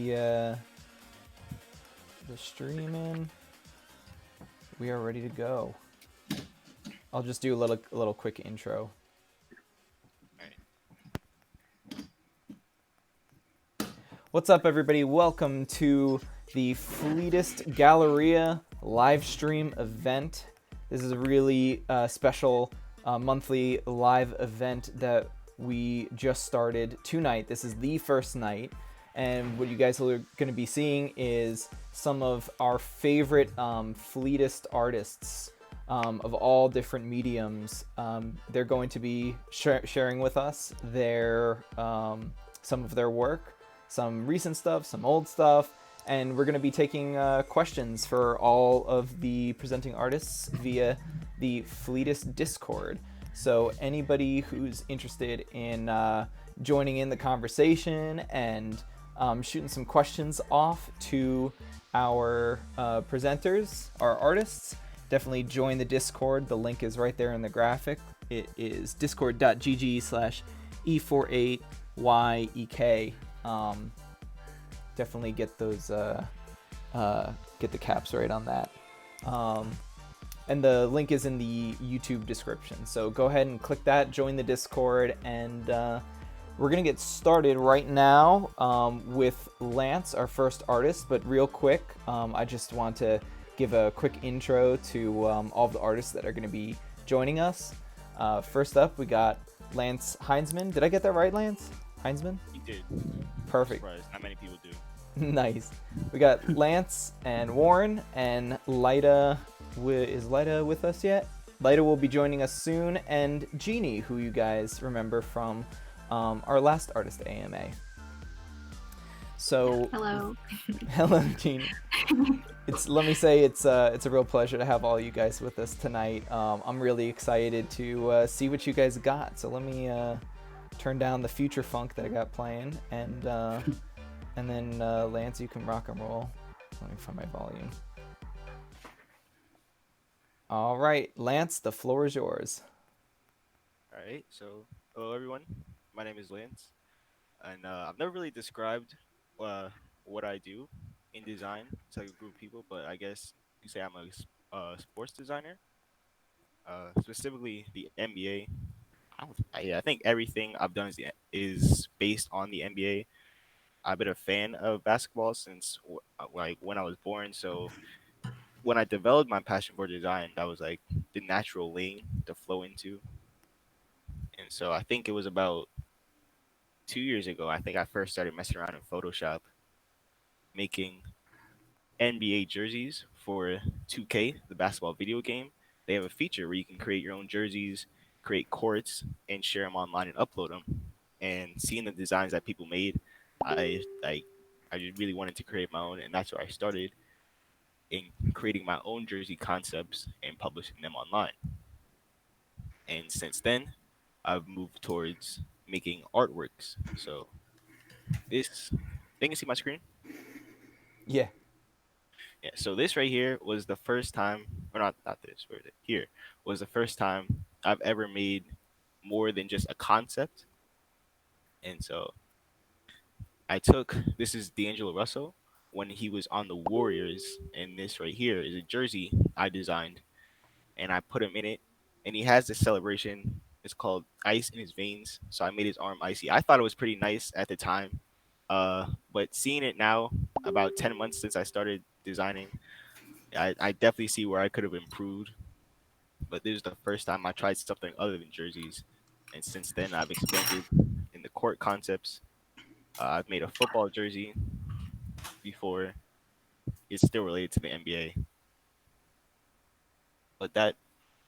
The streaming. We are ready to go. I'll just do a little quick intro. What's up, everybody? Welcome to the Fleetist Galleria live stream event. This is a really special monthly live event that we just started tonight. This is the first night, and what you guys are going to be seeing is some of our favorite Fleetist artists of all different mediums. They're going to be sharing with us their some of their work, some recent stuff, some old stuff, and we're going to be taking questions for all of the presenting artists via the Fleetist Discord. So anybody who's interested in joining in the conversation and shooting some questions off to our presenters, our artists, definitely join the Discord. The link is right there in the graphic. It is discord.gg/E48YEK. Definitely get those get the caps right on that, and the link is in the YouTube description, so go ahead and click that, join the Discord, and we're gonna get started right now with Lance, our first artist. But real quick, I just want to give a quick intro to all of the artists that are going to be joining us. First up, we got Lance Hinesman. Did I get that right, Lance? Hinesman? You did. Perfect. I'm surprised. Not many people do. Nice. We got Lance and Warren, and Lyta. Is Lyta with us yet? Lyta will be joining us soon, and Genie, who you guys remember from our last artist AMA. So hello. Hello, Genie. Let me say it's a real pleasure to have all you guys with us tonight. I'm really excited to see what you guys got. So let me turn down the future funk that I got playing, and then Lance, you can rock and roll. Let me find my volume. All right, Lance, the floor is yours. All right. So, hello everyone. My name is Lance, and I've never really described what I do in design to like a group of people, but I guess you say I'm a sports designer, specifically the NBA. I think everything I've done is based on the NBA. I've been a fan of basketball since like when I was born. So when I developed my passion for design, that was like the natural lane to flow into. And so I think it was about 2 years ago. I think I first started messing around in Photoshop, making NBA jerseys for 2K, the basketball video game. They have a feature where you can create your own jerseys, create courts, and share them online and upload them. And seeing the designs that people made, I just really wanted to create my own, and that's where I started in creating my own jersey concepts and publishing them online. And since then, I've moved towards making artworks. So this, they can see my screen. Yeah. Yeah. So this right here was the first time, or not this. Where is it? Here was the first time I've ever made more than just a concept. And so I took, this is D'Angelo Russell when he was on the Warriors, and this right here is a jersey I designed, and I put him in it, and he has this celebration. It's called Ice in His Veins. So I made his arm icy. I thought it was pretty nice at the time, but seeing it now, about 10 months since I started designing, I definitely see where I could have improved. But this is the first time I tried something other than jerseys, and since then I've expanded in the court concepts. I've made a football jersey before. It's still related to the NBA, but that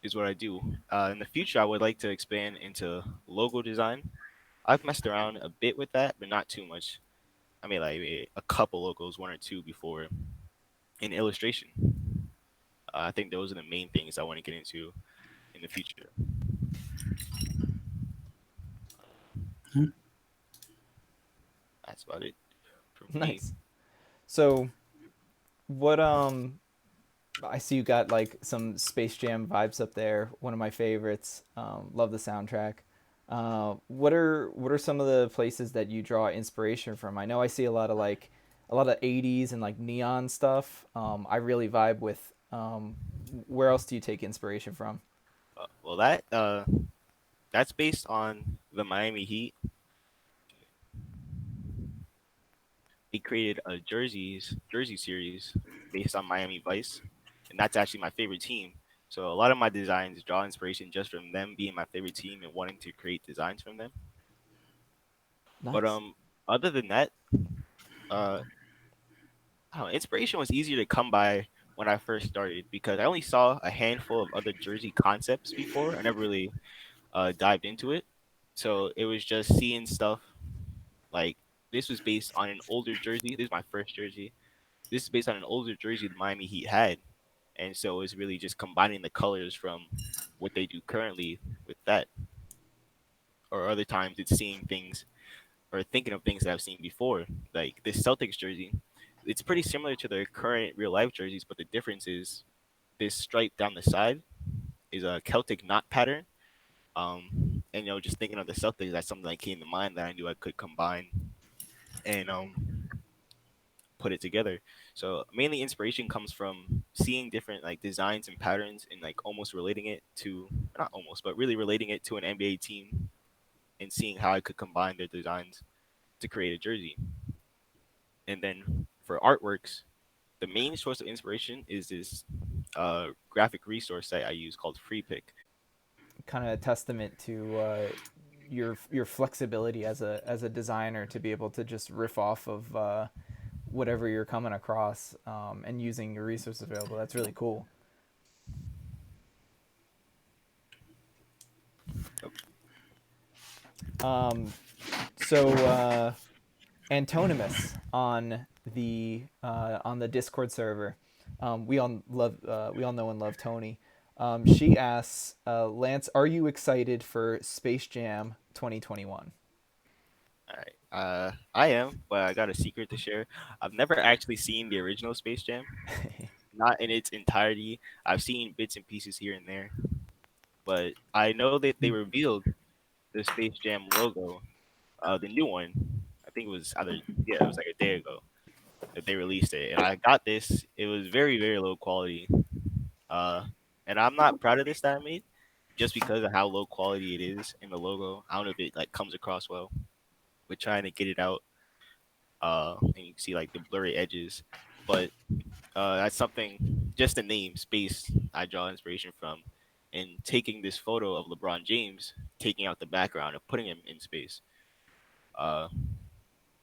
is what I do. In the future, I would like to expand into logo design. I've messed around a bit with that, but not too much. I made like a couple logos, one or two before, in illustration. I think those are the main things I want to get into in the future. That's about it for me. Nice. So what I see you got like some Space Jam vibes up there. One of my favorites. Love the soundtrack. What are some of the places that you draw inspiration from? I know I see a lot of like a lot of 80s and like neon stuff. I really vibe with. Where else do you take inspiration from? Well, that's based on the Miami Heat. They created a jersey series based on Miami Vice, and that's actually my favorite team. So a lot of my designs draw inspiration just from them being my favorite team and wanting to create designs from them. But Nice. other than that, uh, I don't know, inspiration was easier to come by when I first started because I only saw a handful of other jersey concepts before. I never really dived into it, so it was just seeing stuff like this was based on an older jersey. This is my first jersey. This is based on an older jersey the Miami Heat had, and so it's really just combining the colors from what they do currently with that. Or other times it's seeing things or thinking of things that I've seen before, like this Celtics jersey. It's pretty similar to their current real life jerseys, but the difference is this stripe down the side is a Celtic knot pattern. And just thinking of the Celtics, that's something that came to mind that I knew I could combine and put it together. So mainly inspiration comes from seeing different like designs and patterns and like almost relating it to not almost, but really relating it to an NBA team and seeing how I could combine their designs to create a jersey. And then for artworks, the main source of inspiration is this graphic resource site I use called FreePick. Kind of a testament to your flexibility as a designer to be able to just riff off of whatever you're coming across, and using your resources available. That's really cool. Um, so Antonymous on the Discord server. We all know and love Tony. She asks, Lance, are you excited for Space Jam 2021? All right. I am, but I got a secret to share. I've never actually seen the original Space Jam, not in its entirety. I've seen bits and pieces here and there, but I know that they revealed the Space Jam logo, the new one. I think it was it was like a day ago that they released it, and I got this. It was very very low quality, uh, and I'm not proud of this that I made, just because of how low quality it is in the logo. I don't know if it like comes across well. We're trying to get it out, and you can see like the blurry edges, but that's something. Just the name space I draw inspiration from, and taking this photo of LeBron James, taking out the background and putting him in space. Uh,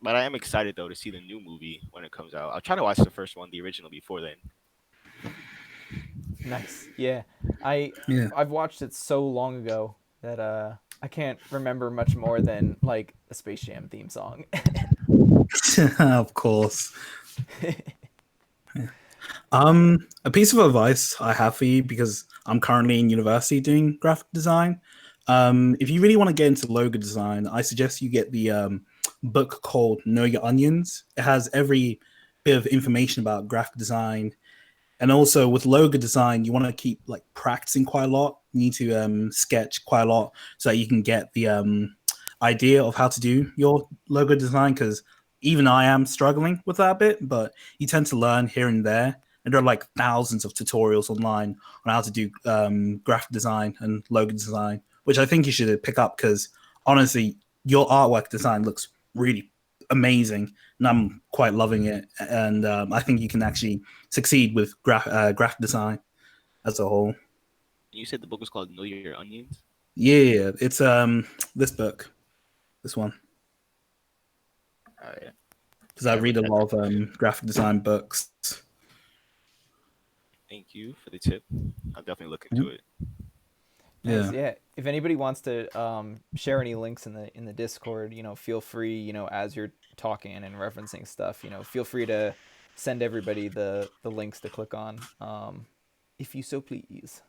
but I am excited though to see the new movie when it comes out. I'll try to watch the first one, the original, before then. Nice. Yeah. I Yeah. I've watched it so long ago that I can't remember much more than like a Space Jam theme song. Of course. A piece of advice I have for you, because I'm currently in university doing graphic design. If you really want to get into logo design, I suggest you get the book called Know Your Onions. It has every bit of information about graphic design. And also with logo design, you want to keep like practicing quite a lot. You need to sketch quite a lot so that you can get the idea of how to do your logo design. Because even I am struggling with that a bit, but you tend to learn here and there. And there are like thousands of tutorials online on how to do graphic design and logo design, which I think you should pick up because honestly, your artwork design looks really amazing, and I'm quite loving it. And I think you can actually succeed with graphic design as a whole. You said the book was called Know Your Onions. Yeah, it's this book, this one, Oh yeah, because I I gotta read look a that lot up. of graphic design books. Thank you for the tip. I'll definitely look into Mhm. it. Nice. Yeah, Yeah. If anybody wants to share any links in the Discord, feel free. As you're talking and referencing stuff, feel free to send everybody the links to click on, if you so please.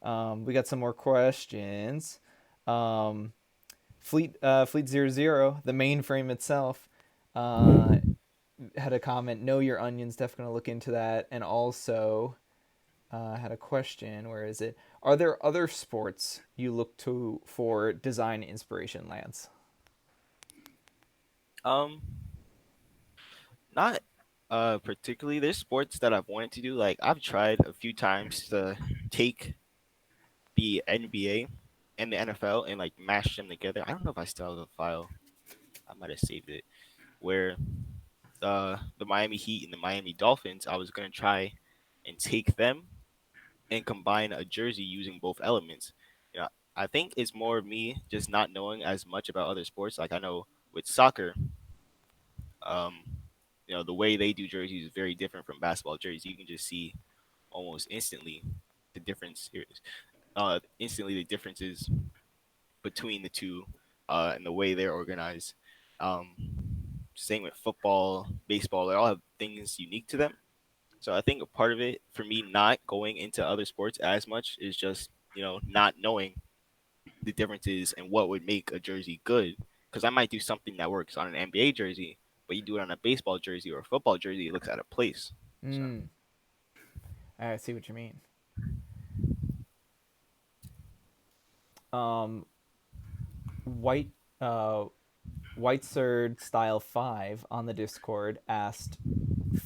We got some more questions. Um, Fleet 00, the mainframe itself, uh, had a comment. Know your onions. Definitely gonna look into that. And also had a question. Where is it? Are there other sports you look to for design inspiration, Lance? Um, not particularly. There's sports that I've wanted to do. Like I've tried a few times to take the NBA and the NFL and like mash them together. I don't know if I still have the file. I might have saved it. Where the Miami Heat and the Miami Dolphins, I was gonna try and take them and combine a jersey using both elements. You know, I think it's more of me just not knowing as much about other sports. Like I know with soccer, um, the way they do jerseys is very different from basketball jerseys. You can just see almost instantly the difference here. Instantly the differences between the two, and the way they're organized. Um, Same with football, baseball, they all have things unique to them. So I think a part of it for me not going into other sports as much is just, not knowing the differences and what would make a jersey good. Because I might do something that works on an NBA jersey, but you do it on a baseball jersey or a football jersey, it looks out of place. So Mm, I see what you mean. Um, White uh, Whiteserd Style 5 on the Discord asked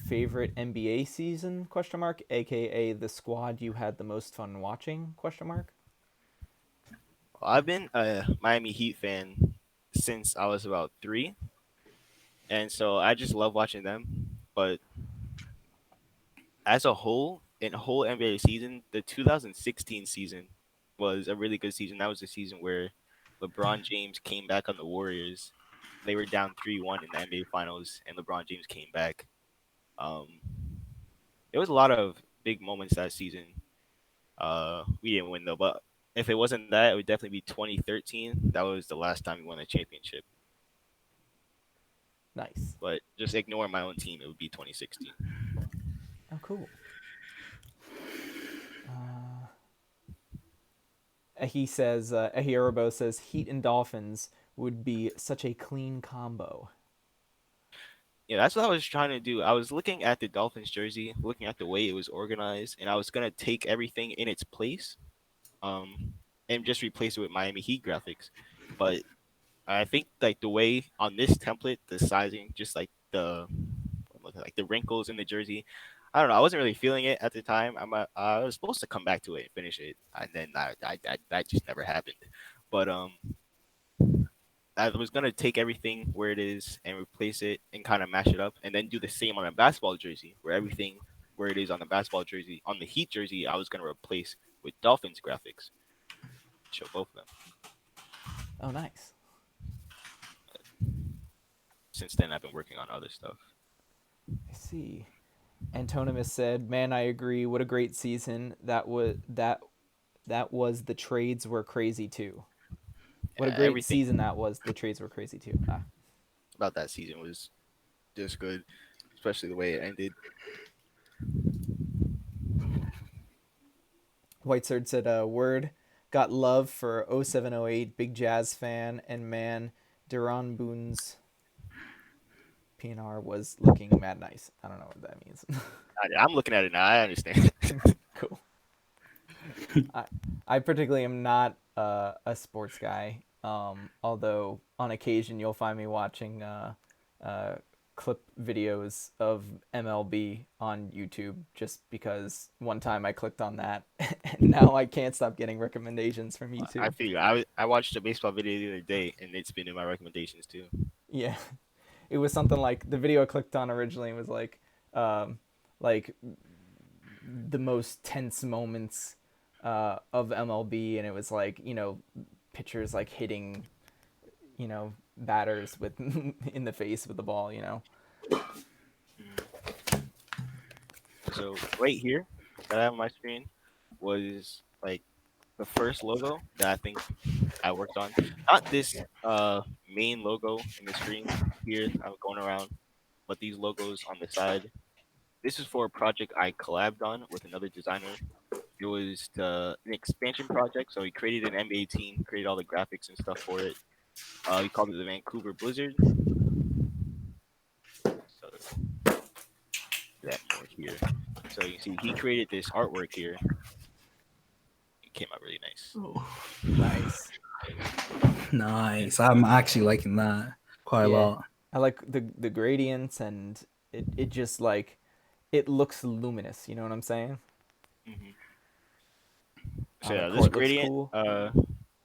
favorite NBA season question mark, aka the squad you had the most fun watching question mark. I've been a Miami Heat fan since I was about 3, and so I just love watching them. But as a whole, in a whole NBA season, the 2016 season was a really good season. That was the season where LeBron James came back on the Warriors. They were down 3-1 in the NBA Finals, and LeBron James came back. Um, there was a lot of big moments that season. We didn't win though, but if it wasn't that, it would definitely be 2013. That was the last time we won a championship. Nice. But just ignore my own team, it would be 2016. Oh, cool. He says, Ahirabo says, Heat and Dolphins would be such a clean combo. Yeah, that's what I was trying to do. I was looking at the Dolphins jersey, looking at the way it was organized, and I was gonna take everything in its place, um, and just replace it with Miami Heat graphics. But I think like the way on this template, the sizing, just like the wrinkles in the jersey, I don't know. I wasn't really feeling it at the time. I was supposed to come back to it and finish it, and then that just never happened. But I was gonna take everything where it is and replace it and kind of mash it up, and then do the same on a basketball jersey, where everything where it is on the basketball jersey, on the Heat jersey, I was gonna replace with Dolphins graphics. Show both of them. Oh, nice. Since then, I've been working on other stuff. I see. Antonimus said, "Man, I agree. What a great season. That was the trades were crazy too. What a Yeah, great everything season that was. The trades were crazy too." Ah. about that season was just good, especially the way it ended. Whitesard said, "Word got love for 0708, big Jazz fan, and man, Deron Boone's PNR was looking mad nice." I don't know what that means. I'm looking at it now. I understand. Cool. I particularly am not a sports guy. Although on occasion you'll find me watching clip videos of MLB on YouTube, just because one time I clicked on that, and now I can't stop getting recommendations from I YouTube. figure I watched a baseball video the other day, and it's been in my recommendations too. Yeah, it was something like the video I clicked on originally was um, like the most tense moments of MLB, and it was like pitchers like hitting batters with in the face with the ball. So right here that I have on my screen was like the first logo that I think I worked on. Not this main logo in the screen here I'm going around, but these logos on the side. This is for a project I collabed on with another designer. It was an expansion project, so he created an NBA team, created all the graphics and stuff for it. He called it the Vancouver Blizzard. So that more here. So you see, he created this artwork here. It came out really nice. Nice. Nice. I'm actually liking that quite a Yeah. lot. I like the gradients, and it just like it looks luminous. You know what I'm saying? Hmm. So The yeah, this court looks gradient cool.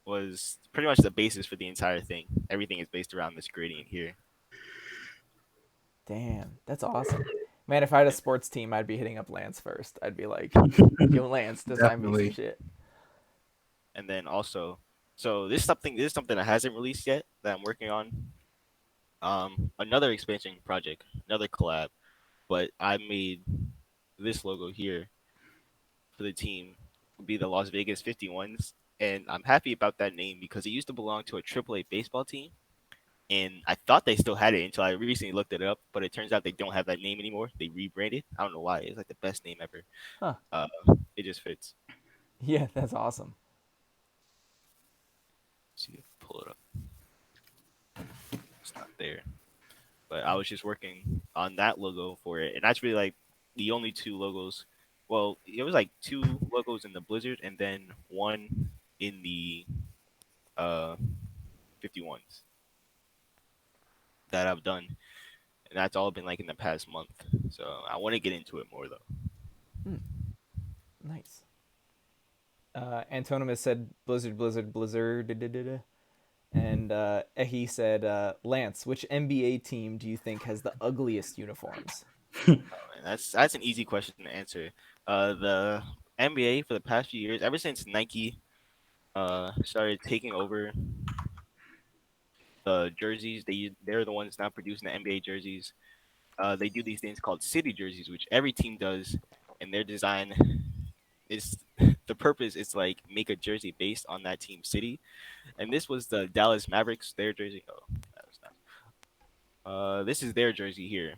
was pretty much the basis for the entire thing. Everything is based around this gradient here. Damn, that's awesome. Man, if I had a And sports team, I'd be hitting up Lance first. I'd be like, "Yo, Lance, design me some Definitely. shit." and then also, so this is something that hasn't released yet that I'm working on. Another expansion project, another collab, but I made this logo here for the team would be the Las Vegas 51s. And I'm happy about that name because it used to belong to a AAA baseball team. And I thought they still had it until I recently looked it up, but it turns out they don't have that name anymore. They rebranded. I don't know why. It's like the best name ever. Huh? Uh, it just fits. Yeah, that's awesome. See, pull it up. It's not there. But I was just working on that logo for it, and that's really like the only two logos. Well, it was like two logos in the Blizzard, and then one in the uh 51s that I've done, and that's all been like in the past month. So I want to get into it more though. Hmm, nice. Antonimus said Blizzard, Blizzard, Blizzard, da, da, da, da. And Ehi said, Lance, which NBA team do you think has the ugliest uniforms? And that's an easy question to answer. The NBA for the past few years, ever since Nike started taking over the jerseys, they're the ones now producing the NBA jerseys. They do these things called city jerseys, which every team does, and their design is the purpose is like make a jersey based on that team city. And this was the Dallas Mavericks, their jersey. Oh, that was nice. This is their jersey here,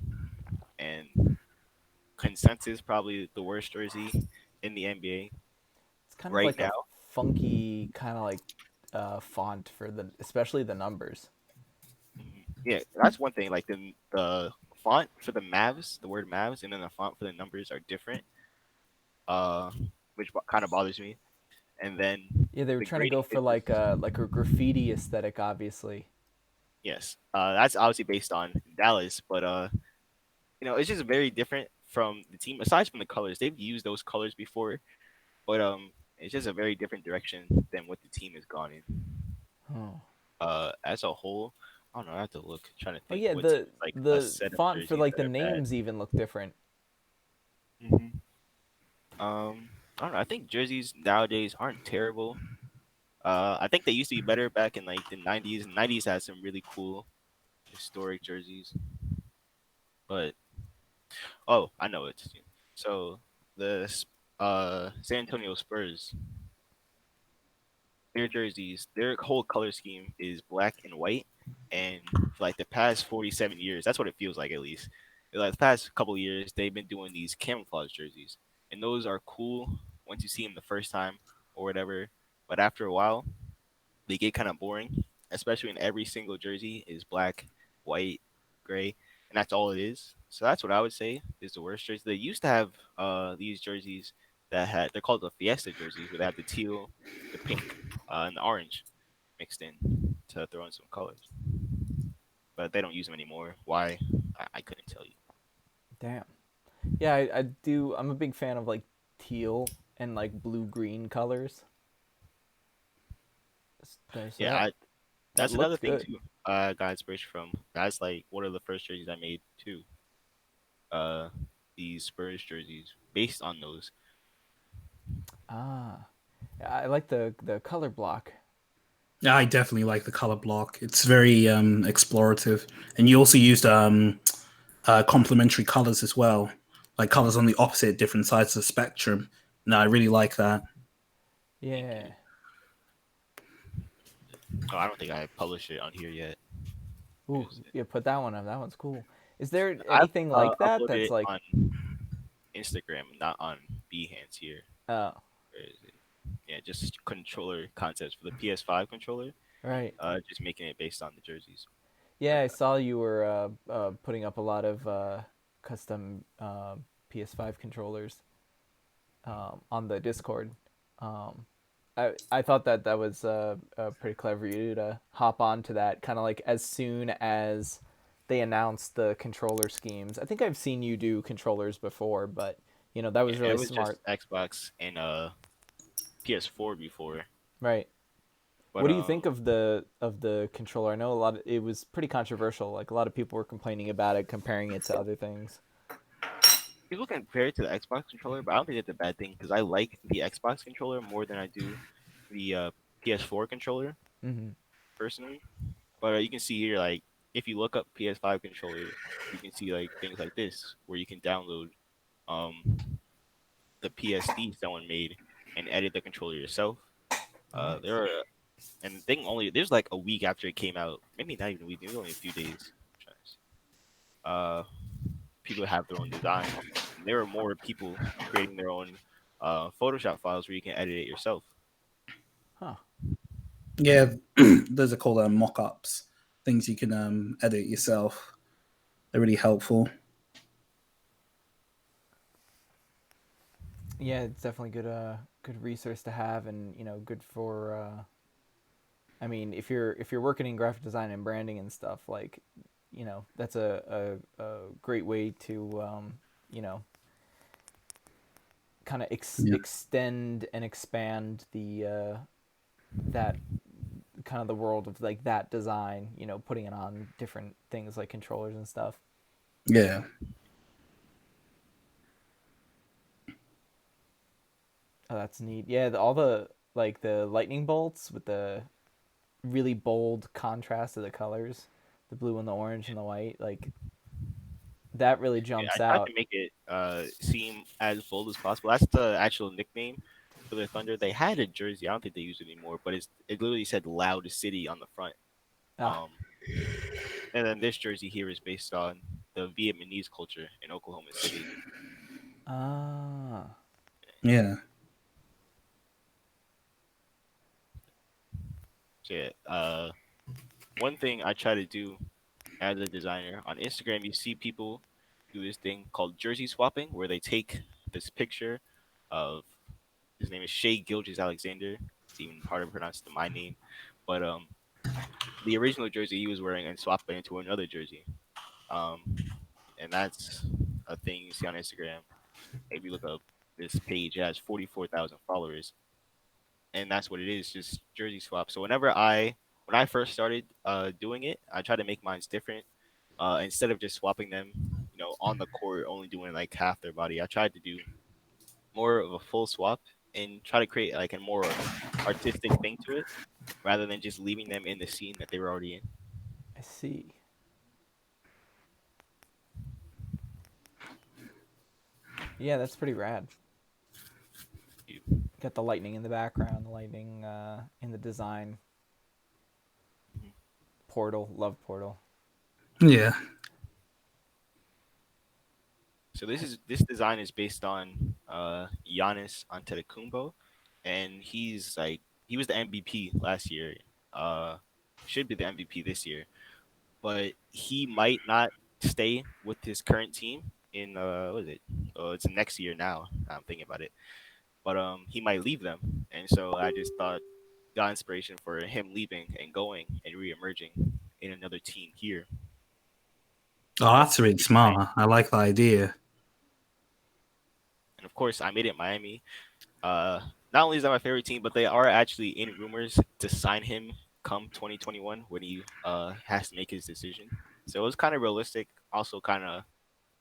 and consensus probably the worst jersey in the NBA It's kind of right like a now. funky kind of like font for especially the numbers. Yeah, that's one thing. Like the font for the Mavs, the word Mavs, and then the font for the numbers are different. Uh, which kind of bothers me. And then Yeah, they were the trying to go grading for is just like a graffiti aesthetic, obviously. yes. That's obviously based on Dallas, but it's just very different from the team. Aside from the colors, they've used those colors before, but it's just a very different direction than what the team has gone in. Oh, As a whole, I don't know. I have to look, trying to oh think yeah, what's like a the set of font for jerseys like that the are bad. names even look different. I don't know. I think jerseys nowadays aren't terrible. I think they used to be better back in like the 90s. 90s had some really cool historic jerseys, but oh, I know it. So the San Antonio Spurs, their jerseys, their whole color scheme is black and white, and for like the past 47 years, that's what it feels like at least. Like the past couple of years, they've been doing these camouflage jerseys, and those are cool once you see them the first time or whatever. But after a while, they get kind of boring, especially when every single jersey is black, white, gray, and that's all it is. So that's what I would say is the worst jersey. They used to have these jerseys that had they're called the Fiesta jerseys, where they have the teal, the pink, and the orange mixed in to throw in some colors. But they don't use them anymore. Why? I couldn't tell you. Damn. Yeah, I do. I'm a big fan of like teal and like blue green colors. So Yeah, that that's another looks thing good. too. I got inspiration from. That's like one of the first jerseys I made too. Uh, these Spurs jerseys based on those. Ah, yeah, I like the color block. Yeah, I definitely like the color block. It's very explorative, and you also used complementary colors as well, like colors on the opposite different sides of the spectrum. No, I really like that. Thank you. Yeah. Oh, I don't think I published it on here yet. Where Ooh, is it? yeah. Put that one up. That one's cool. Is there I've anything like that uploaded that's it like? on Instagram, not on Behance here. Oh, Where is it? Yeah, just controller concepts for the PS5 controller. right. Just making it based on the jerseys. Yeah, But I saw you were putting up a lot of custom PS5 controllers on the Discord. Um, I thought that was pretty clever of you to hop onto that kind of like as soon as they announced the controller schemes. I think I've seen you do controllers before, but that was Yeah, really it was just smart. Xbox and PS4 before. Right. But What do you think of the controller? I know it was pretty controversial. Like a lot of people were complaining about it, comparing it to other things. people compare it to the Xbox controller, but I don't think it's a bad thing because I like the Xbox controller more than I do the PS4 controller Hmm. personally. But you can see here, like, if you look up PS5 controller, you can see like things like this, where you can download um the PSD someone made and edit the controller yourself. Nice. There are, and the thing only there's like a week after it came out, maybe not even a week, maybe only a few days. Uh, People have their own designs. And there are more people creating their own Photoshop files where you can edit it yourself. Huh. Yeah, those are called mock-ups. Things you can edit yourself. They're really helpful. Yeah, it's definitely good resource to have, and good for. I mean, if you're working in graphic design and branding and stuff, like, that's a great way to you know kind of Yeah. extend and expand the that kind of the world of like that design. Putting it on different things like controllers and stuff. Yeah. Oh, that's neat. Yeah, all the like the lightning bolts with the really bold contrast of the colors, the blue and the orange and the white, like that really Yeah, jumps I tried out. to make it seem as bold as possible. That's the actual nickname for the Thunder. They had a jersey. I don't think they use it anymore, but it literally said "Loud City" on the front. Ah, Um, and then this jersey here is based on the Vietnamese culture in Oklahoma City. ah, Yeah. So yeah, one thing I try to do as a designer on Instagram, you see people do this thing called jersey swapping, where they take this picture of his name is Shea Gilgis Alexander. It's even harder to pronounce than my name, but the original jersey he was wearing and swap it into another jersey. Um, and that's a thing you see on Instagram. If you look up this page, it has 44,000 followers, and that's what it is, just jersey swap. So when I first started doing it, I tried to make mine different. Instead of just swapping them, on the court, only doing like half their body, I tried to do more of a full swap and try to create like a more artistic thing to it, rather than just leaving them in the scene that they were already in. I see. Yeah, that's pretty rad. Got the lightning in the background, the lightning in the design. Portal, love Portal. Yeah. So this design is based on Giannis Antetokounmpo, and he was the MVP last year. Uh, should be the MVP this year, but he might not stay with his current team in what is it? Oh, it's next year now. I'm thinking about it, but he might leave them, and so I just got inspiration for him leaving and going and re-emerging in another team here. Oh, Uh, that's really smart. I like the idea. and of course, I made it Miami. Uh, Not only is that my favorite team, but they are actually in rumors to sign him come 2021 when he has to make his decision. So it was kind of realistic, also kind of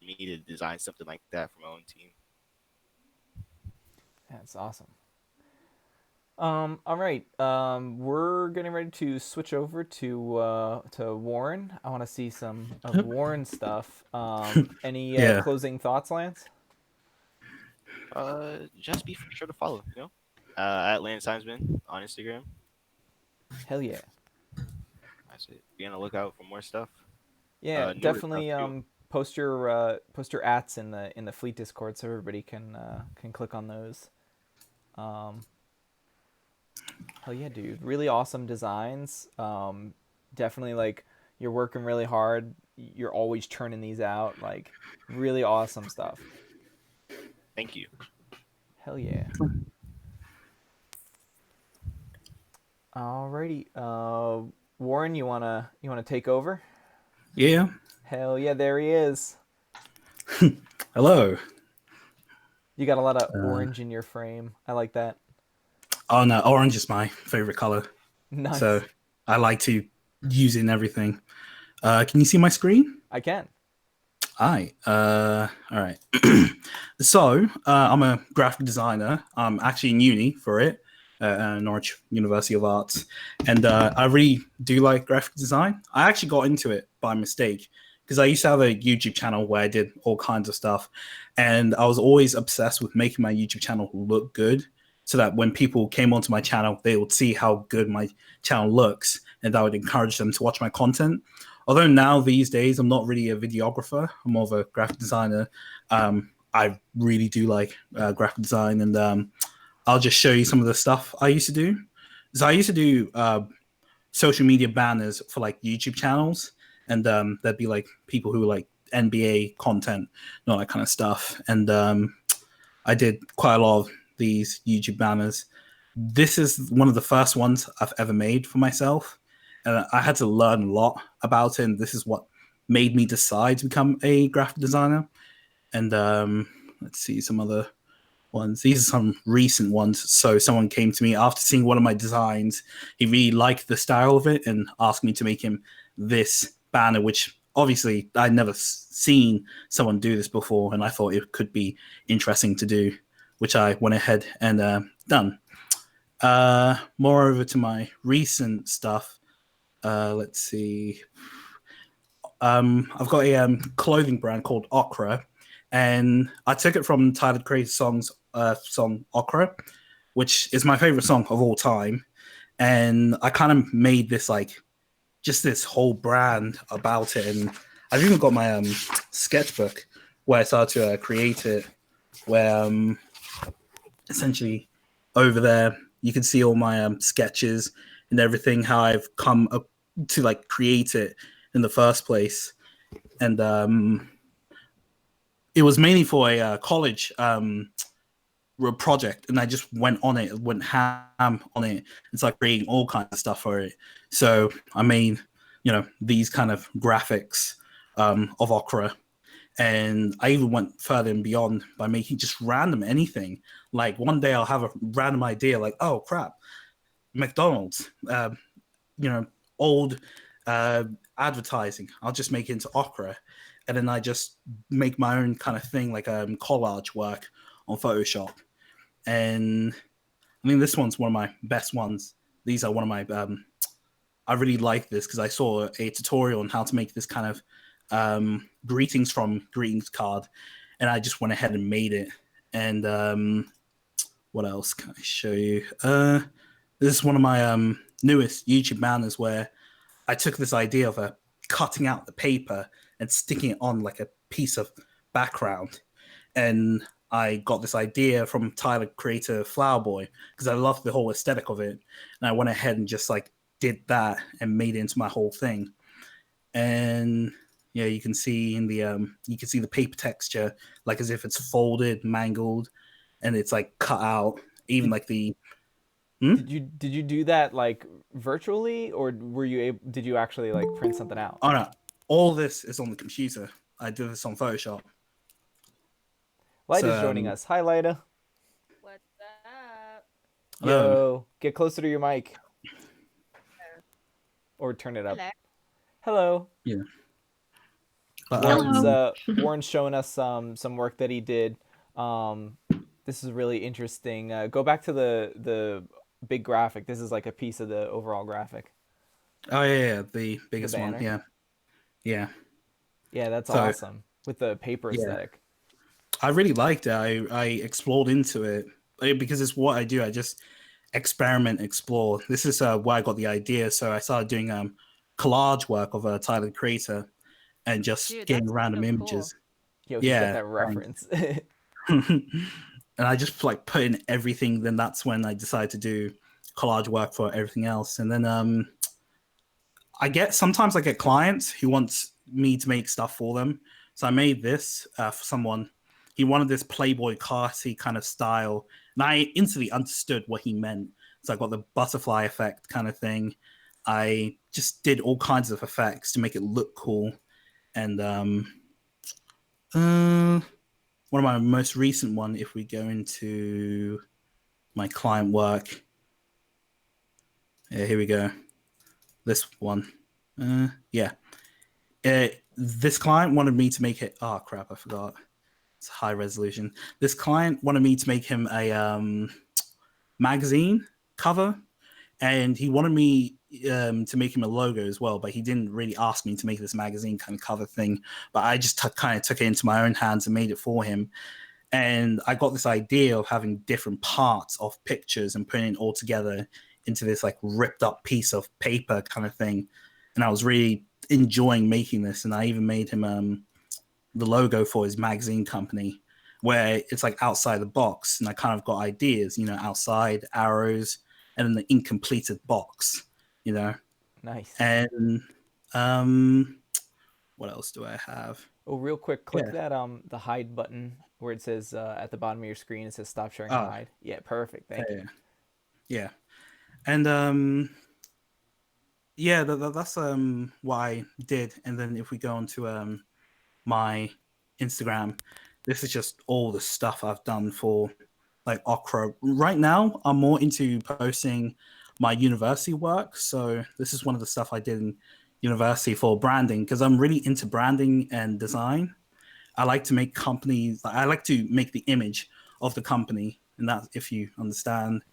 me to design something like that for my own team. That's awesome. All right. We're getting ready to switch over to Warren. I want to see some of Warren's stuff. Any Yeah. closing thoughts, Lance? Just be sure to follow, at Lance Hinesman on Instagram. Hell yeah. That's it. Be on the lookout for more stuff. Yeah, Newer stuff definitely. too. Post your ats in the Fleet Discord so everybody can click on those. Um, Hell yeah, dude! Really awesome designs. Definitely like you're working really hard. You're always churning these out. Like really awesome stuff. Thank you. Hell yeah. Alrighty. Warren, you wanna take over? Yeah. Hell yeah, there he is. Hello. You got a lot of orange in your frame. I like that. Oh no, orange is my favorite color. So Nice. I like to use it in everything. Can you see my screen? I can. Hi. All right. I'm a graphic designer. I'm actually in uni for it, Norwich University of Arts, and I really do like graphic design. I actually got into it by mistake because I used to have a YouTube channel where I did all kinds of stuff, and I was always obsessed with making my YouTube channel look good, so that when people came onto my channel, they would see how good my channel looks, and that would encourage them to watch my content. Although now these days I'm not really a videographer, I'm more of a graphic designer. I really do like graphic design, and I'll just show you some of the stuff I used to do. So I used to do social media banners for like YouTube channels, and there'd be like people who like NBA content and all that kind of stuff. And I did quite a lot of these YouTube banners. This is one of the first ones I've ever made for myself. And I had to learn a lot about it, and this is what made me decide to become a graphic designer. And let's see some other ones. These are some recent ones. So someone came to me after seeing one of my designs. He really liked the style of it and asked me to make him this banner, which obviously I'd never seen someone do this before, and I thought it could be interesting to do, which I went ahead and done. Moreover to my recent stuff, let's see. I've got a clothing brand called Okra, and I took it from Tyler the Creator's song Okra, which is my favorite song of all time. And I kind of made this like just this whole brand about it, and I've even got my sketchbook where I started to create it. Where essentially over there you can see all my sketches and everything, how I've come up to like create it in the first place. And it was mainly for a college project, and I just went ham on it and started creating all kinds of stuff for it. So I made these kind of graphics of Okra, and I even went further and beyond by making just random anything. Like one day I'll have a random idea, like, oh crap, McDonald's, old advertising. I'll just make it into Okra, and then I just make my own kind of thing, like collage work on Photoshop. And I mean, this one's one of my best ones. These are one of my. I really like this because I saw a tutorial on how to make this kind of greetings card, and I just went ahead and made it. And what else can I show you? This is one of my newest YouTube banners where I took this idea of cutting out the paper and sticking it on like a piece of background. And I got this idea from Tyler Creator Flower Boy because I loved the whole aesthetic of it. And I went ahead and just like did that and made it into my whole thing. And yeah, you can see in the the paper texture, like as if it's folded, mangled, and it's like cut out. Even like the Did you do that like virtually, or did you actually like print something out? Oh no, all this is on the computer. I did this on Photoshop. Lyta's joining us. Hi, Lyta. What's up? Yo, get closer to your mic. Or turn it up. Hello. Hello. Yeah. Warren's showing us some work that he did. This is really interesting. Go back to the big graphic. This is like a piece of the overall graphic. Oh yeah, the biggest one. Yeah. Yeah, that's awesome with the paper aesthetic. I really liked it. I explored into it because it's what I do. I just explore. This is where I got the idea. So I started doing collage work of Tyler the Creator and just getting random images. Yo, he's got that reference. And I just like put in everything. Then that's when I decided to do collage work for everything else. And then sometimes I get clients who want me to make stuff for them. So I made this for someone. He wanted this Playboy classy kind of style, and I instantly understood what he meant. So I got the butterfly effect kind of thing. I just did all kinds of effects to make it look cool. And one of my most recent one, if we go into my client work, here we go. This one, yeah. This client wanted me to make it. Oh crap! I forgot. It's high resolution. This client wanted me to make him a magazine cover, and he wanted me to make him a logo as well, but he didn't really ask me to make this magazine kind of cover thing. But I just kind of took it into my own hands and made it for him. And I got this idea of having different parts of pictures and putting it all together into this like ripped up piece of paper kind of thing. And I was really enjoying making this. And I even made him the logo for his magazine company, where it's like outside the box. And I kind of got ideas, outside arrows and then the incompleted box, Nice. And what else do I have? Oh, real quick, click that the hide button where it says at the bottom of your screen, it says stop sharing and hide. Yeah, perfect. Thank you. Yeah. And yeah, that's what I did. And then if we go on to my Instagram, this is just all the stuff I've done for like Okra. Right now, I'm more into posting my university work. So this is one of the stuff I did in university for branding, because I'm really into branding and design. I like to make companies. I like to make the image of the company, and that, if you understand.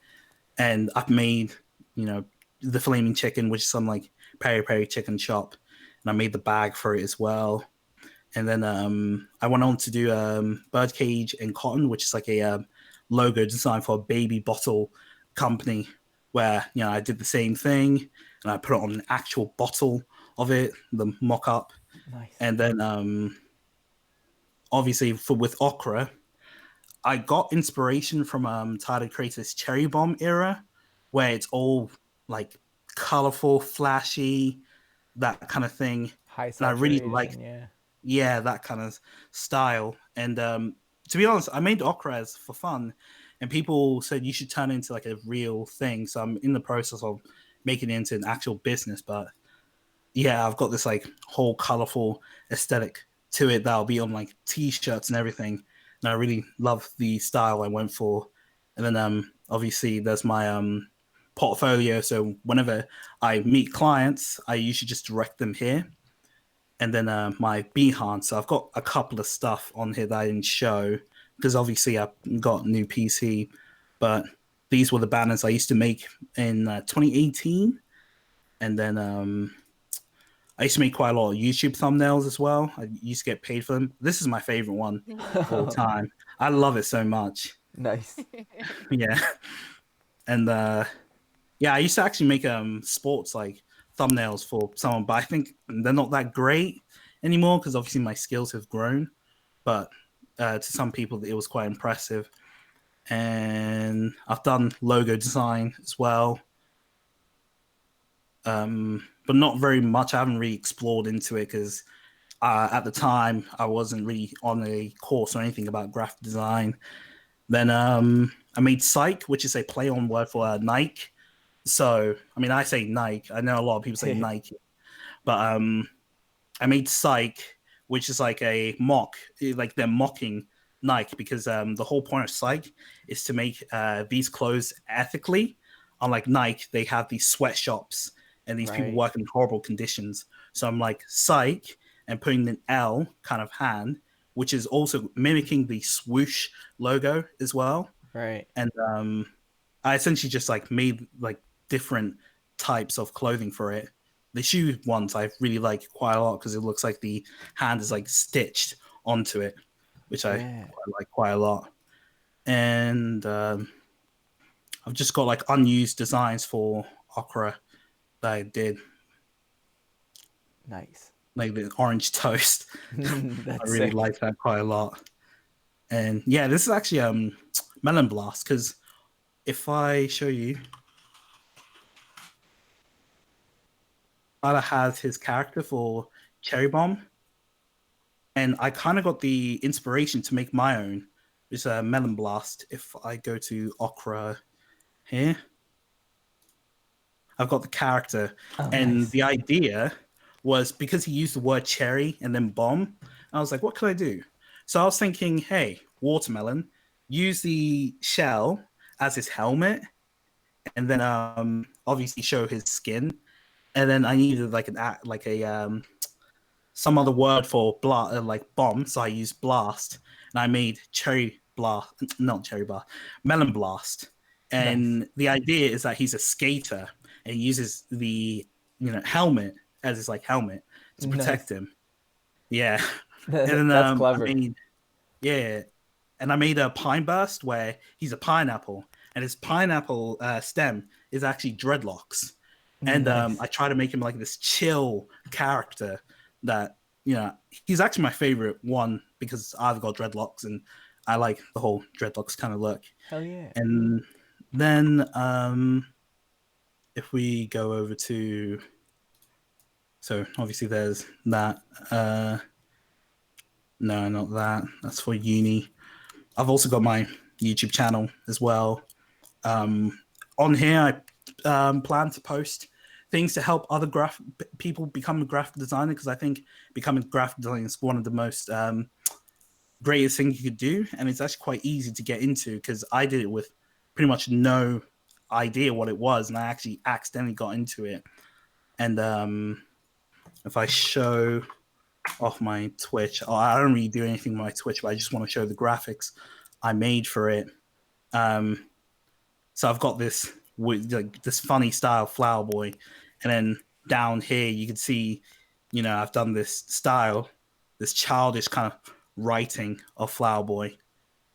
And I've made, the Flaming Chicken, which is some like peri peri chicken shop, and I made the bag for it as well. And then I went on to do Birdcage and Cotton, which is like a logo design for a baby bottle company, where I did the same thing and I put it on an actual bottle of it, the mock-up. Nice. And then obviously with Okra, I got inspiration from Tyler Creator's Cherry Bomb era, where it's all like colorful, flashy, that kind of thing. High And I really saturation, like, yeah, that kind of style. And to be honest, I made Okra for fun, and people said you should turn it into like a real thing. So I'm in the process of making it into an actual business. But yeah, I've got this like whole colorful aesthetic to it that'll be on like t-shirts and everything. And I really love the style I went for. And then obviously there's my portfolio. So whenever I meet clients, I usually just direct them here. And then my Behance. So I've got a couple of stuff on here that I didn't show, because obviously I've got a new PC. But these were the banners I used to make in 2018. And then I used to make quite a lot of YouTube thumbnails as well. I used to get paid for them. This is my favorite one of all time. I love it so much. Nice. Yeah. And yeah, I used to actually make sports like thumbnails for someone, but I think they're not that great anymore, because obviously my skills have grown. But to some people, it was quite impressive. And I've done logo design as well. But not very much. I haven't really explored into it, because at the time I wasn't really on a course or anything about graphic design. Then I made Psych, which is a play on word for Nike. So, I mean, I say Nike. I know a lot of people say Nike. But I made Psych, which is like a mock, like they're mocking Nike, because the whole point of Psych is to make these clothes ethically. Unlike Nike, they have these sweatshops, and these people work in horrible conditions. So I'm like Psych and putting an L kind of hand, which is also mimicking the swoosh logo as well. Right. And I essentially just like made like different types of clothing for it. The shoe ones I really like quite a lot, because it looks like the hand is like stitched onto it, which I like quite a lot. And I've just got like unused designs for Okra that I did. Nice. Like the orange toast. That's I really like that quite a lot. And yeah, this is actually Melon Blast, because if I show you, Tyler has his character for Cherry Bomb, and I kind of got the inspiration to make my own. It's a Melon Blast. If I go to Okra here, I've got the character, and the idea was because he used the word cherry and then bomb. I was like, what could I do? So I was thinking, hey, watermelon, use the shell as his helmet, and then obviously show his skin. And then I needed like some other word for like bomb, so I used blast, and I made melon blast. And the idea is that he's a skater and he uses the helmet as his like helmet to protect him. Yeah, and then That's clever. I made a pine burst where he's a pineapple, and his pineapple stem is actually dreadlocks. And I try to make him like this chill character that, he's actually my favorite one because I've got dreadlocks and I like the whole dreadlocks kind of look. Hell yeah. And then if we go over to, so obviously there's that. No, not that. That's for uni. I've also got my YouTube channel as well. On here, I plan to post things to help other people become a graphic designer, because I think becoming a graphic designer is one of the most greatest things you could do, and it's actually quite easy to get into because I did it with pretty much no idea what it was, and I actually accidentally got into it. And if I show off my Twitch, I don't really do anything with my Twitch, but I just want to show the graphics I made for it. So I've got this this funny style flower boy, and then down here you can see, I've done this style, this childish kind of writing of flower boy,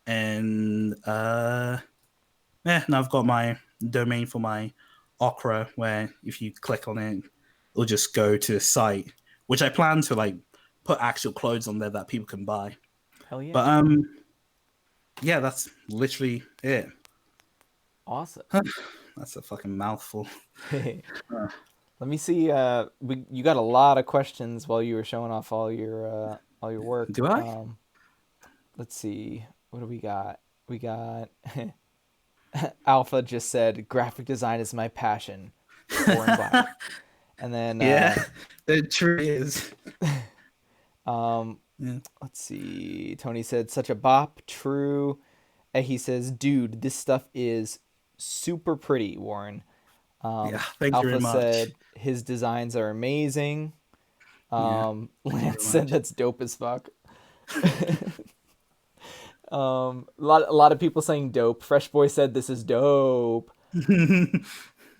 and now I've got my domain for my Opera, where if you click on it, it'll just go to the site, which I plan to like put actual clothes on there that people can buy. Hell yeah. But yeah, that's literally it. Awesome. That's a fucking mouthful. Let me see. You got a lot of questions while you were showing off all your work. Do I? Let's see. What do we got? We got Alpha just said graphic design is my passion. Wvrrenblvck. And then it truly is. Let's see. Tony said such a bop. True. And he says, dude, this stuff is super pretty, Warren. Thank you very much. Alpha said his designs are amazing. Lance said that's dope as fuck. A lot of people saying dope. Fresh Boy said this is dope.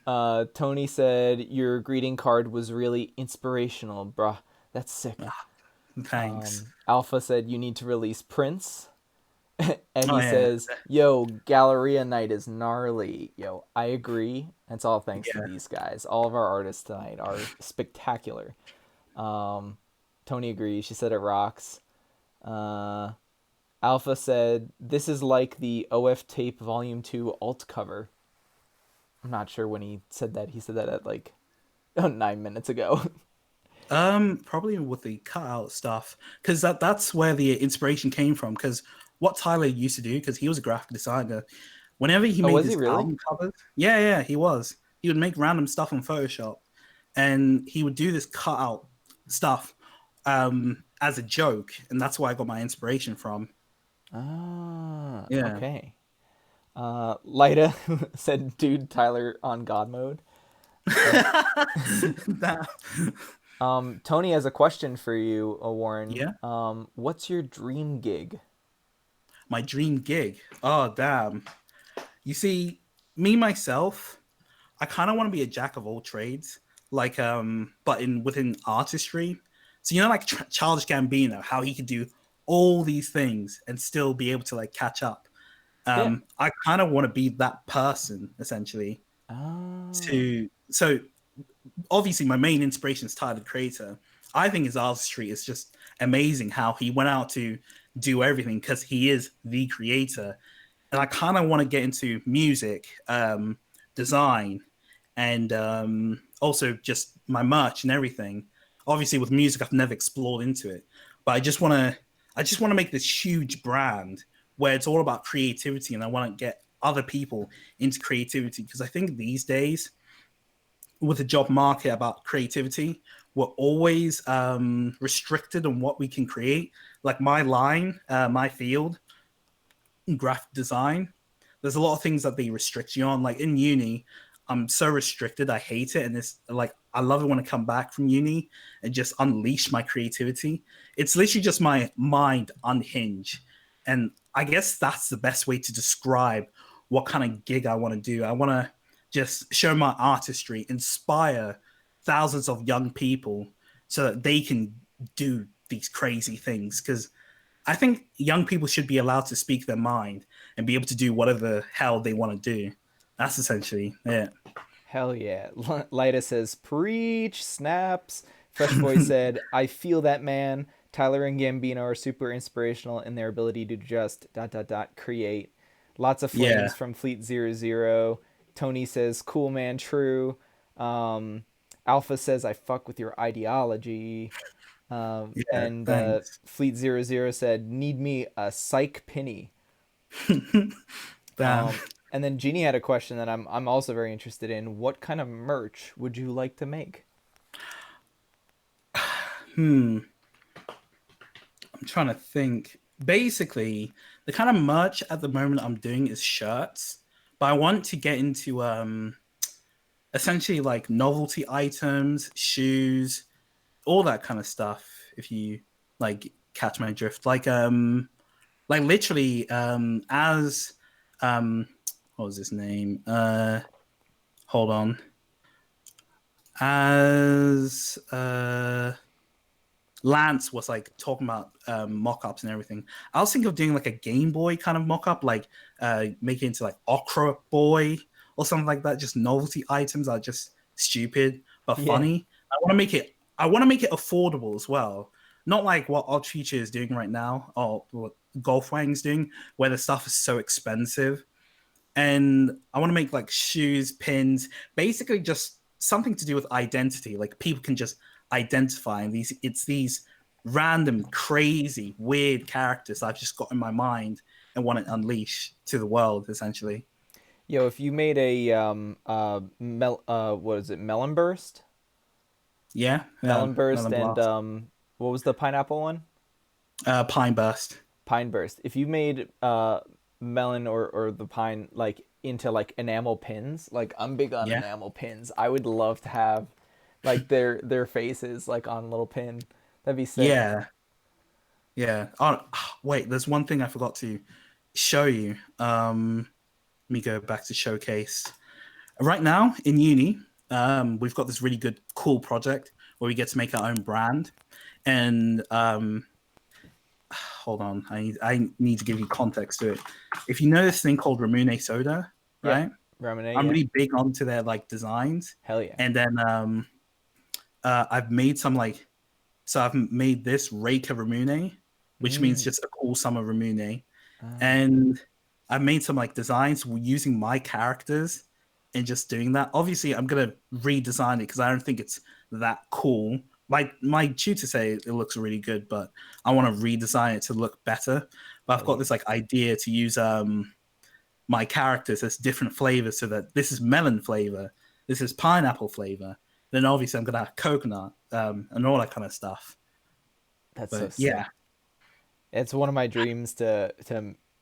Tony said your greeting card was really inspirational, bruh. That's sick. Thanks. Alpha said you need to release Prince. And he says, yo, Galleria night is gnarly. Yo, I agree. It's all thanks to these guys. All of our artists tonight are spectacular. Tony agrees. She said it rocks. Alpha said, this is like the OF Tape Volume 2 alt cover. I'm not sure when he said that. He said that at like 9 minutes ago. Probably with the cutout stuff, because that's where the inspiration came from. Because what Tyler used to do, because he was a graphic designer, whenever he made his album covers, he was. He would make random stuff on Photoshop, and he would do this cutout stuff as a joke, and that's where I got my inspiration from. Okay. Lyta said, dude, Tyler on God mode. Tony has a question for you, Warren. Yeah. What's your dream gig? My dream gig? Oh, damn. You see, me, myself, I kind of want to be a jack of all trades, like, but within artistry. So, like Childish Gambino, how he could do all these things and still be able to, like, catch up. I kind of want to be that person, essentially. So, obviously, my main inspiration is Tyler, the Creator. I think his artistry is just amazing, how he went out to do everything because he is the creator. And I kind of want to get into music, design, and also just my merch and everything. Obviously, with music, I've never explored into it, but I just want to make this huge brand where it's all about creativity, and I want to get other people into creativity, because I think these days, with the job market about creativity, we're always restricted on what we can create. Like my line, my field, graphic design, there's a lot of things that they restrict you on. Like in uni, I'm so restricted. I hate it. And it's like, I love it when I come back from uni and just unleash my creativity. It's literally just my mind unhinge. And I guess that's the best way to describe what kind of gig I want to do. I want to just show my artistry, inspire thousands of young people so that they can do these crazy things. Because I think young people should be allowed to speak their mind and be able to do whatever the hell they want to do. That's essentially it. Hell yeah. Lyta says, preach, snaps. Fresh Boy said, I feel that, man. Tyler and Gambino are super inspirational in their ability to just ... create. Lots of flames from Fleet 00. Tony says, cool, man, true. Alpha says, I fuck with your ideology. And Fleet 00 said, need me a psych penny. And then Genie had a question that I'm also very interested in. What kind of merch would you like to make? I'm trying to think. Basically, the kind of merch at the moment I'm doing is shirts, but I want to get into essentially like novelty items, shoes, all that kind of stuff. If you like catch my drift, like literally as what was his name? Hold on. As Lance was like talking about mock-ups and everything, I was thinking of doing like a Game Boy kind of mock-up, like make it into like Okra Boy or something like that. Just novelty items that are just stupid but funny. I want to make it affordable as well. Not like what Odd Future is doing right now or what Golfwang's doing, where the stuff is so expensive. And I want to make like shoes, pins, basically just something to do with identity. Like people can just identify, and it's these random, crazy, weird characters I've just got in my mind and want to unleash to the world, essentially. Yo, if you made a what is it, Melon Burst? Yeah, Melon Burst Melon and what was the pineapple one? Pine Burst. Pine Burst. If you made melon or the pine like into like enamel pins, like I'm big on enamel pins. I would love to have like their faces like on a little pin. That'd be sick. Yeah. Oh, wait, there's one thing I forgot to show you. Let me go back to showcase. Right now in uni, we've got this really good, cool project where we get to make our own brand. And hold on, I need to give you context to it. If you know this thing called Ramune Soda, right? Ramune, I'm really big onto their like designs. Hell yeah. And then I've made some like, so I've made this Reika Ramune, which means just a cool summer Ramune. And I've made some like designs using my characters and just doing that. Obviously, I'm gonna redesign it because I don't think it's that cool. My tutor say it looks really good, but I want to redesign it to look better. But I've got this like idea to use my characters as different flavors, so that this is melon flavor, this is pineapple flavor. Then obviously I'm gonna have coconut and all that kind of stuff. That's so sick. Yeah, it's one of my dreams to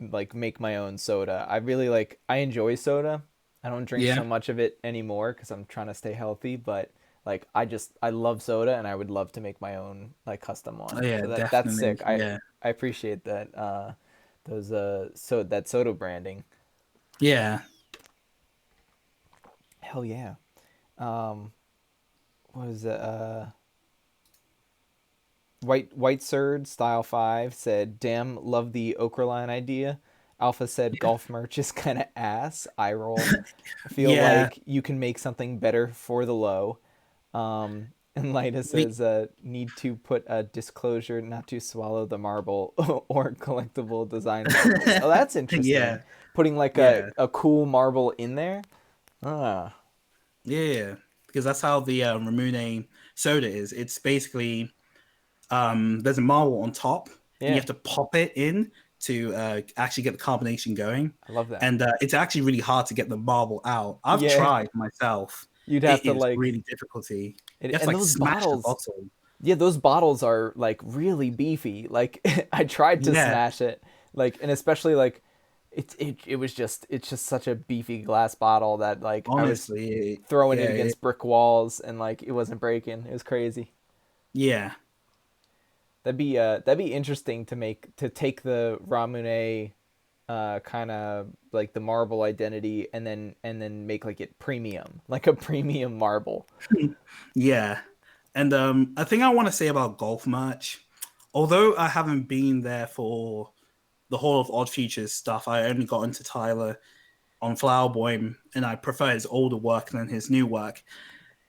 like make my own soda. I enjoy soda. I don't drink so much of it anymore because I'm trying to stay healthy, but like I love soda and I would love to make my own like custom one. Oh, yeah, so definitely. That's sick. I appreciate that that soda branding. Yeah. Hell yeah. What is it? White Surd Style 5 said, "Damn, love the Okra line idea." Alpha said, "Golf merch is kind of ass." I roll. I feel like you can make something better for the low. And Lyta says, "Need to put a disclosure not to swallow the marble or collectible design marbles." Oh, that's interesting. Putting like a cool marble in there. Yeah, because that's how the Ramune soda is. It's basically there's a marble on top, and you have to pop it in to actually get the carbonation going. I love that. And it's actually really hard to get the marble out. I've tried myself, You'd have it to is like, really difficulty. You have to and like those smash the bottles. bottle. Yeah, those bottles are like really beefy. Like I tried to Yeah, smash it, like, and especially like it's just such a beefy glass bottle that like I was honestly, throwing it yeah, against brick walls and like it wasn't breaking. It was crazy. yeah, That'd be interesting to make to take the Ramune kind of like the marble identity and then make like it premium, like a premium marble. yeah. And a thing I want to say about golf match, although I haven't been there for the whole of Odd Futures stuff, I only got into Tyler on Flowerboy, and I prefer his older work than his new work.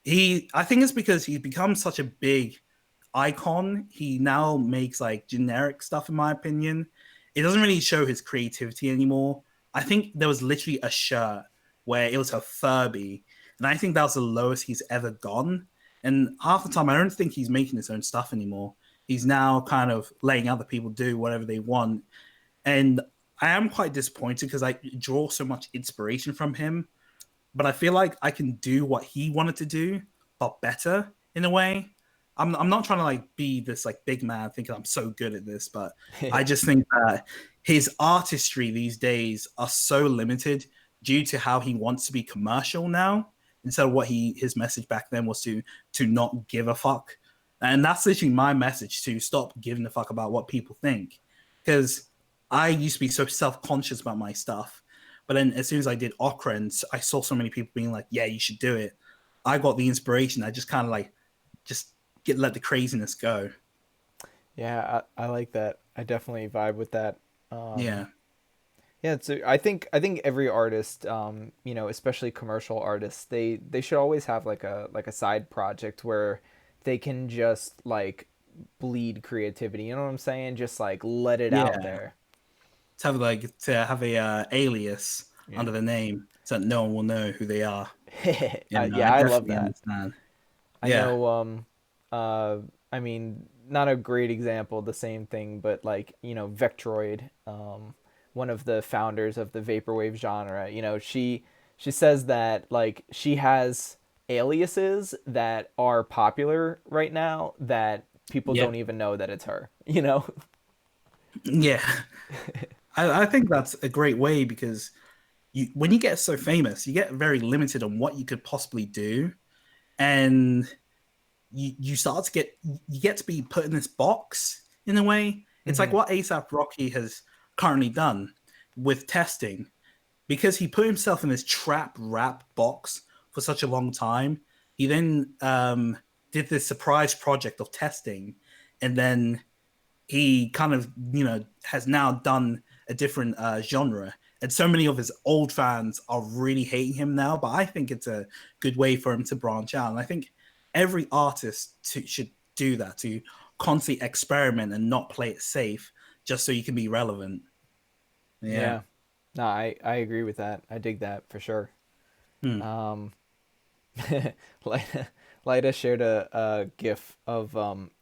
I think it's because he's become such a big icon. He now makes like generic stuff, in my opinion. It doesn't really show his creativity anymore. I think there was literally a shirt where it was a Furby, and I think that was the lowest he's ever gone. And half the time, I don't think he's making his own stuff anymore. He's now kind of letting other people do whatever they want. And I am quite disappointed because I draw so much inspiration from him, but I feel like I can do what he wanted to do, but better in a way. I'm not trying to like be this like big man thinking I'm so good at this, but I just think that his artistry these days are so limited due to how he wants to be commercial now instead of what his message back then was to not give a fuck. And that's literally my message, to stop giving a fuck about what people think. Because I used to be so self-conscious about my stuff. But then as soon as I did Okra and I saw so many people being like, yeah, you should do it, I got the inspiration. I just kind of like, just let the craziness go. Yeah, I like that. I definitely vibe with that. Yeah. Yeah, so I think every artist, you know, especially commercial artists, they should always have like a side project where they can just like bleed creativity. You know what I'm saying? Just like let it out Yeah. there. To have a alias Yeah. under the name so that no one will know who they are. Yeah, no, I Yeah, I love definitely that. understand. I Yeah. know uh I mean, not a great example, the same thing, but like, you know, Vectroid, one of the founders of the vaporwave genre, you know, she says that like she has aliases that are popular right now that people Yeah. don't even know that it's her, you know? Yeah. I think that's a great way because when you get so famous, you get very limited on what you could possibly do. And you start to get to be put in this box in a way. It's like Mhm. what ASAP Rocky has currently done with testing, because he put himself in this trap rap box for such a long time. He then did this surprise project of testing, and then he kind of has now done a different genre, and so many of his old fans are really hating him now, but I think it's a good way for him to branch out, and I think every artist should do that, to constantly experiment and not play it safe just so you can be relevant. Yeah. Yeah. No, I agree with that. I dig that for sure. Hmm. Um Lyta, Lyta shared a gif of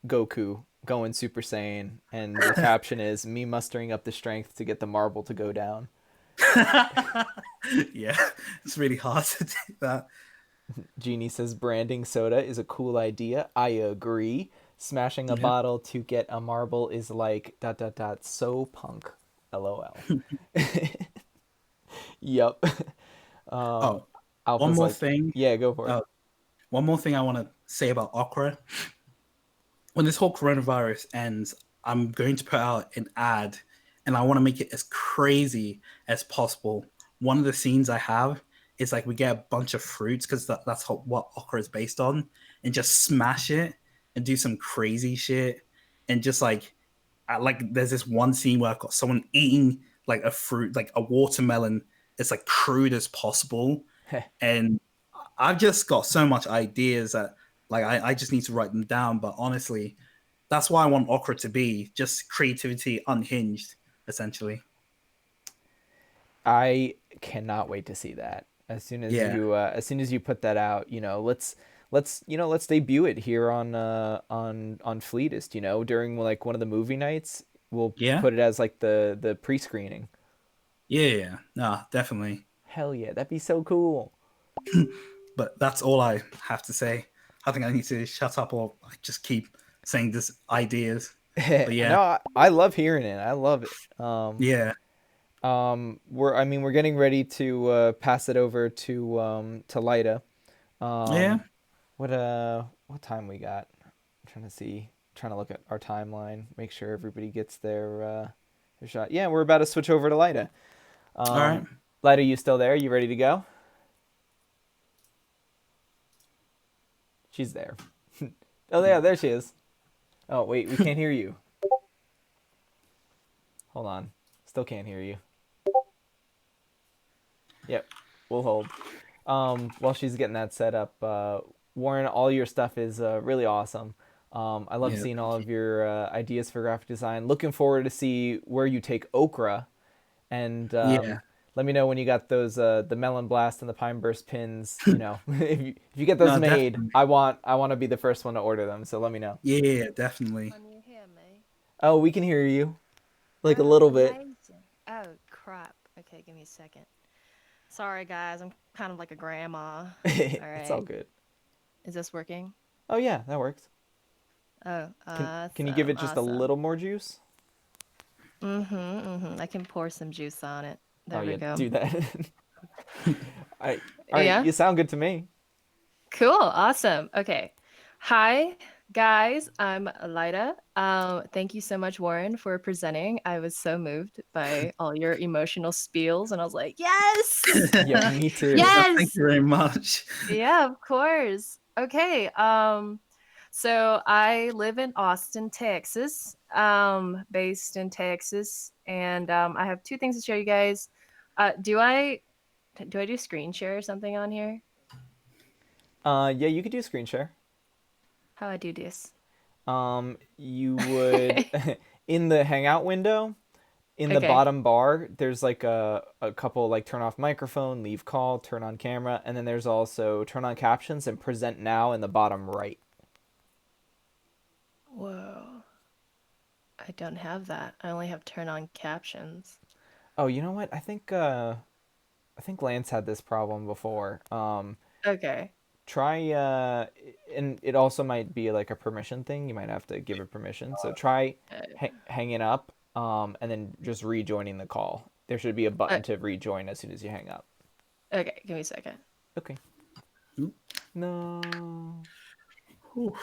Goku going Super Saiyan, and the caption is me mustering up the strength to get the marble to go down. Yeah, it's really hard to do that. Genie says branding soda is a cool idea. I agree. Smashing a Yeah. bottle to get a marble is like dot dot dot so punk. LOL. Yup. Oh, one Alpha's more like, thing. yeah, go for it. Uh, one more thing I want to say about Okra. When this whole coronavirus ends, I'm going to put out an ad, and I want to make it as crazy as possible. One of the scenes I have is like we get a bunch of fruits, because that's what Okra is based on, and just smash it and do some crazy shit. And just like there's this one scene where I've got someone eating like a fruit, like a watermelon. It's like crude as possible, and I've just got so much ideas that like I just need to write them down. But honestly, that's why I want Okra to be just creativity unhinged, essentially. I cannot wait to see that. Yeah, As soon as you put that out, you know, let's debut it here on Fleetist, you know, during like one of the movie nights. We'll yeah, put it as like the pre-screening. yeah. No, definitely. Hell yeah, that'd be so cool. But that's all I have to say. I think I need to shut up or just keep saying this ideas. But yeah, No, I love hearing it. I love it. yeah, We're getting ready to pass it over to Lyta. yeah. What time we got? I'm trying to look at our timeline, make sure everybody gets their shot. Yeah, we're about to switch over to Lyta. All right. Lyta, you still there? You ready to go? She's there. Oh yeah, there she is. Oh wait, we can't hear you. Hold on. Still can't hear you. Yep, we'll hold. While she's getting that set up, Warren, all your stuff is really awesome. I love Yeah, seeing all of your ideas for graphic design. Looking forward to see where you take Okra, and yeah. let me know when you got those the Melon Blast and the Pine Burst pins. You know, if you get those No, made, definitely. I want to be the first one to order them. So let me know. Yeah, definitely. Can you hear me? Oh, we can hear you, like a Oh, little bit. amazing. Oh, crap. Okay, give me a second. Sorry, guys. I'm kind of like a grandma. All It's all right. good. Is this working? Oh yeah, that works. Oh, Can you give it awesome. just a Awesome. little more juice? I can pour some juice on it. Oh There we yeah, go. do that. All right, Yeah. you sound good to me. Cool. Awesome. Okay. Hi, guys. I'm Lyta. Thank you so much, Warren, for presenting. I was so moved by all your emotional spiels, and I was like, yes, Yeah, me too. Thank yes, you very much. yeah, of course. Okay. So I live in Austin, Texas. Based in Texas, and I have two things to show you guys. Do I do screen share or something on here? Yeah, you could do screen share. How I do this? You would in the Hangout window, in the Okay. bottom bar, there's like a couple like turn off microphone, leave call, turn on camera, and then there's also turn on captions and present now in the bottom right. Whoa. I don't have that. I only have turn on captions. Oh, you know what? I think Lance had this problem before. Okay. Try and it also might be like a permission thing. You might have to give it permission. So try Uh, hanging up and then just rejoining the call. There should be a uh, button to rejoin as soon as you hang up. okay, give me a second. Okay. Oop. No. Whew.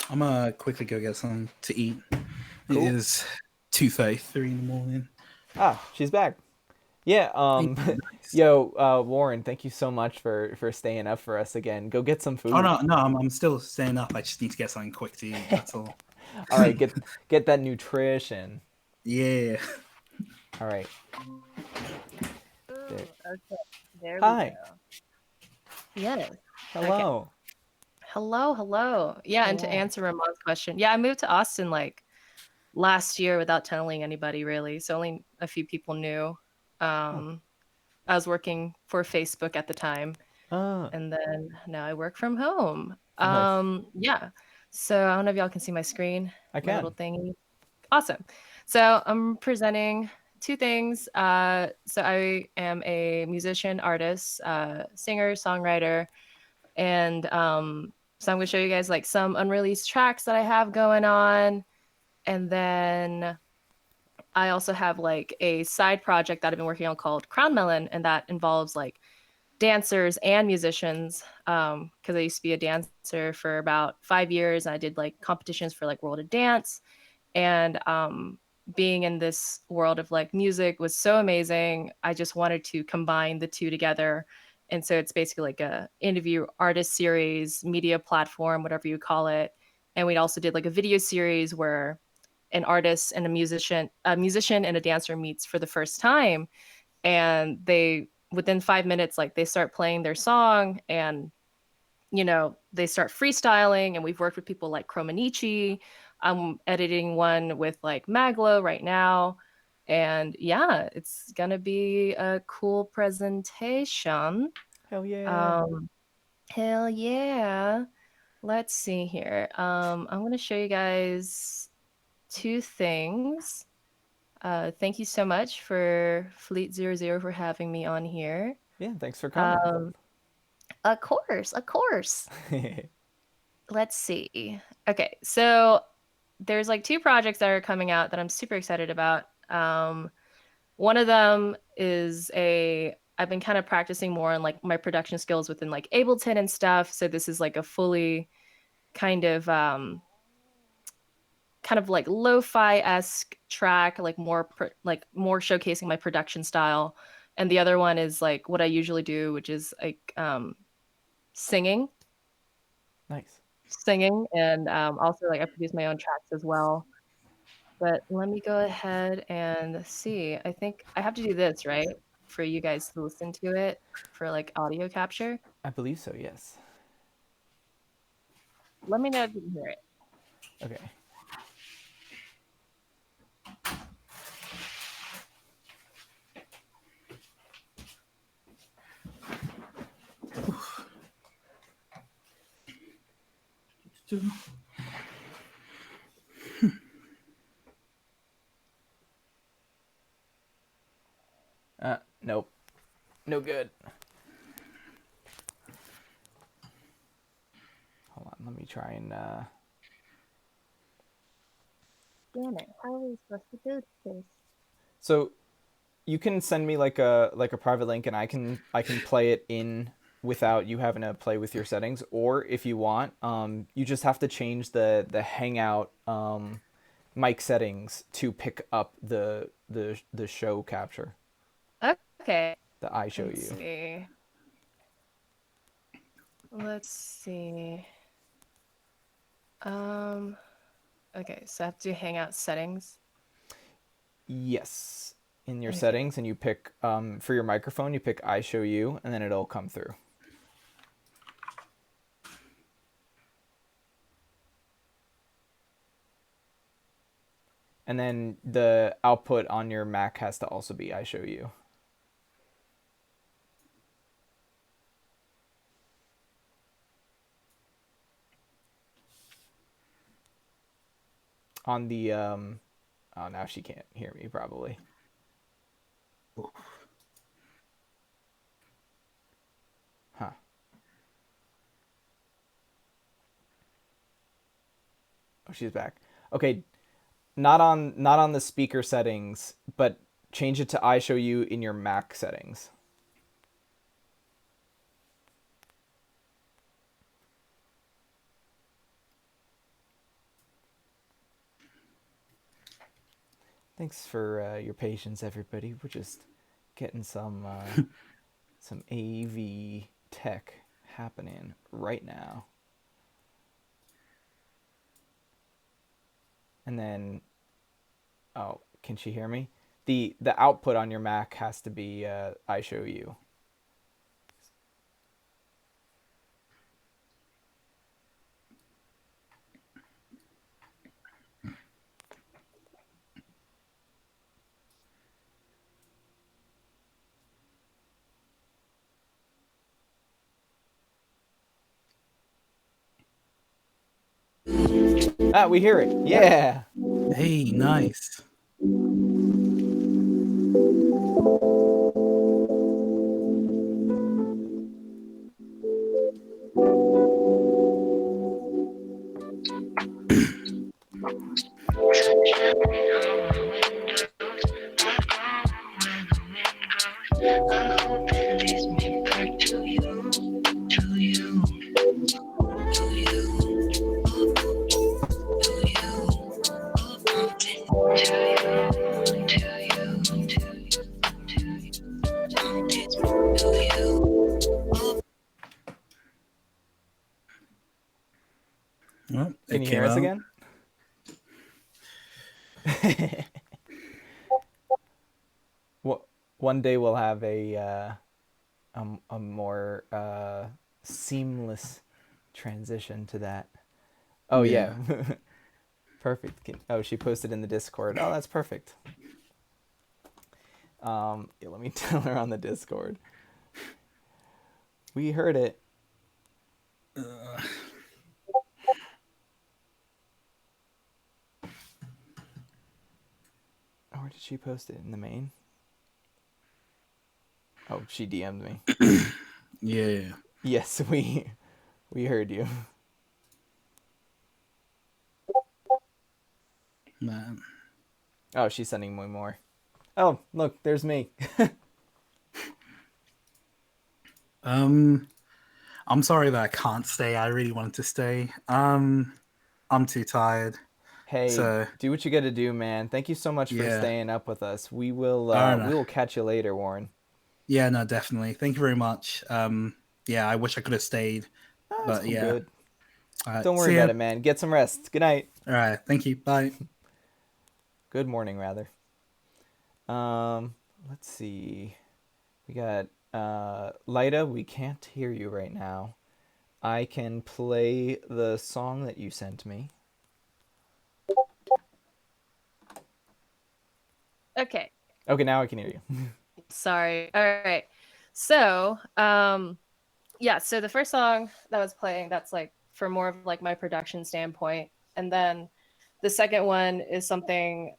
I'm gonna quickly go get something to eat. Cool. It is 2:33 in the morning. Ah, she's back. Yeah, Nice. yo, Warren, thank you so much for staying up for us again. Go get some Oh food. no, I'm still staying up. I just need to get something quick to eat. That's all. All right, get that nutrition. Yeah. All right. Ooh, There. okay. There we Hi. go. Yes. Okay. Hello. Hello. Yeah, and to Hello. answer Ramon's question, yeah, I moved to Austin like last year without telling anybody really. So only a few people knew. Oh. I was working for Facebook at the time, Ah, and then now I work from home. nice. Yeah. So I don't know if y'all can see my screen, I my little can. thingy. Awesome. So I'm presenting two things. So I am a musician, artist, singer, songwriter, and so I'm gonna show you guys like some unreleased tracks that I have going on, and then I also have like a side project that I've been working on called Crown Melon, and that involves like dancers and musicians. Because I used to be a dancer for about 5 years, and I did like competitions for like World of Dance, and being in this world of like music was so amazing. I just wanted to combine the two together, and so it's basically like a interview artist series, media platform, whatever you call it. And we also did like a video series where an artist and a musician and a dancer meets for the first time, and they within 5 minutes like they start playing their song, and they start freestyling, and we've worked with people like Chromanichi. I'm editing one with like Maglo right now. And yeah, it's gonna be a cool presentation. Hell yeah. Um, hell yeah. let's see here. I'm going to show you guys two things. Thank you so much for Fleet00 for having me on here. Yeah, thanks for coming. Of course. Let's see. Okay, so there's like two projects that are coming out that I'm super excited about. One of them is I've been kind of practicing more on like my production skills within like Ableton and stuff. So this is like a fully kind of like lo-fi-esque track, like more more showcasing my production style. And the other one is like what I usually do, which is like singing. Nice. And also like I produce my own tracks as well. But let me go ahead and see. I think I have to do this, right? For you guys to listen to it for like audio capture. I believe so, yes. Let me know if you can hear it. Okay. Nope. No good. Hold on, let me try and Damn it. How are we supposed to do this? So you can send me like a private link and I can play it in without you having to play with your settings, or if you want, you just have to change the Hangout mic settings to pick up the show capture. Okay. The I show Let's you. see. Let's see. Okay, so I have to do Hangout settings. Yes. In your Okay. settings, and you pick for your microphone, you pick I show you, and then it'll come through. And then the output on your Mac has to also be I show you. On the oh, now she can't hear me probably. Huh. Oh, she's back. Okay, not on the speaker settings, but change it to I show you in your Mac settings. Thanks for your patience, everybody. We're just getting some AV tech happening right now. And then, oh, can she hear me? The output on your Mac has to be I show you. Ah, we hear it. Yeah. Hey, nice. Well, Can it you came hear us out. again? Well, one day we'll have a more seamless transition to that. Oh yeah. Perfect. Oh, she posted in the Discord. Oh, that's perfect. Yeah, let me tell her on the Discord. We heard it. where did she post it? In the main? Oh, she DM'd me. Yeah. Yes, we heard you. Man. Oh, she's sending me more. Oh, look, there's me. I'm sorry that I can't stay. I really wanted to stay. I'm too tired. Hey, So do what you got to do, man. Thank you so much for yeah. staying up with us. We I don't know. will catch you later, Warren. Yeah, no, definitely. Thank you very much. Yeah, I wish I could have stayed, Oh, but it's yeah. good. All right, Don't worry see about ya. it, man. Get some rest. Good night. All right, thank you. Bye. Good morning, rather. Let's see. We got Lyta. We can't hear you right now. I can play the song that you sent me. Okay. Okay, now I can hear you. Sorry. All right. So, yeah, so the first song that was playing, that's like for more of like my production standpoint. And then the second one is something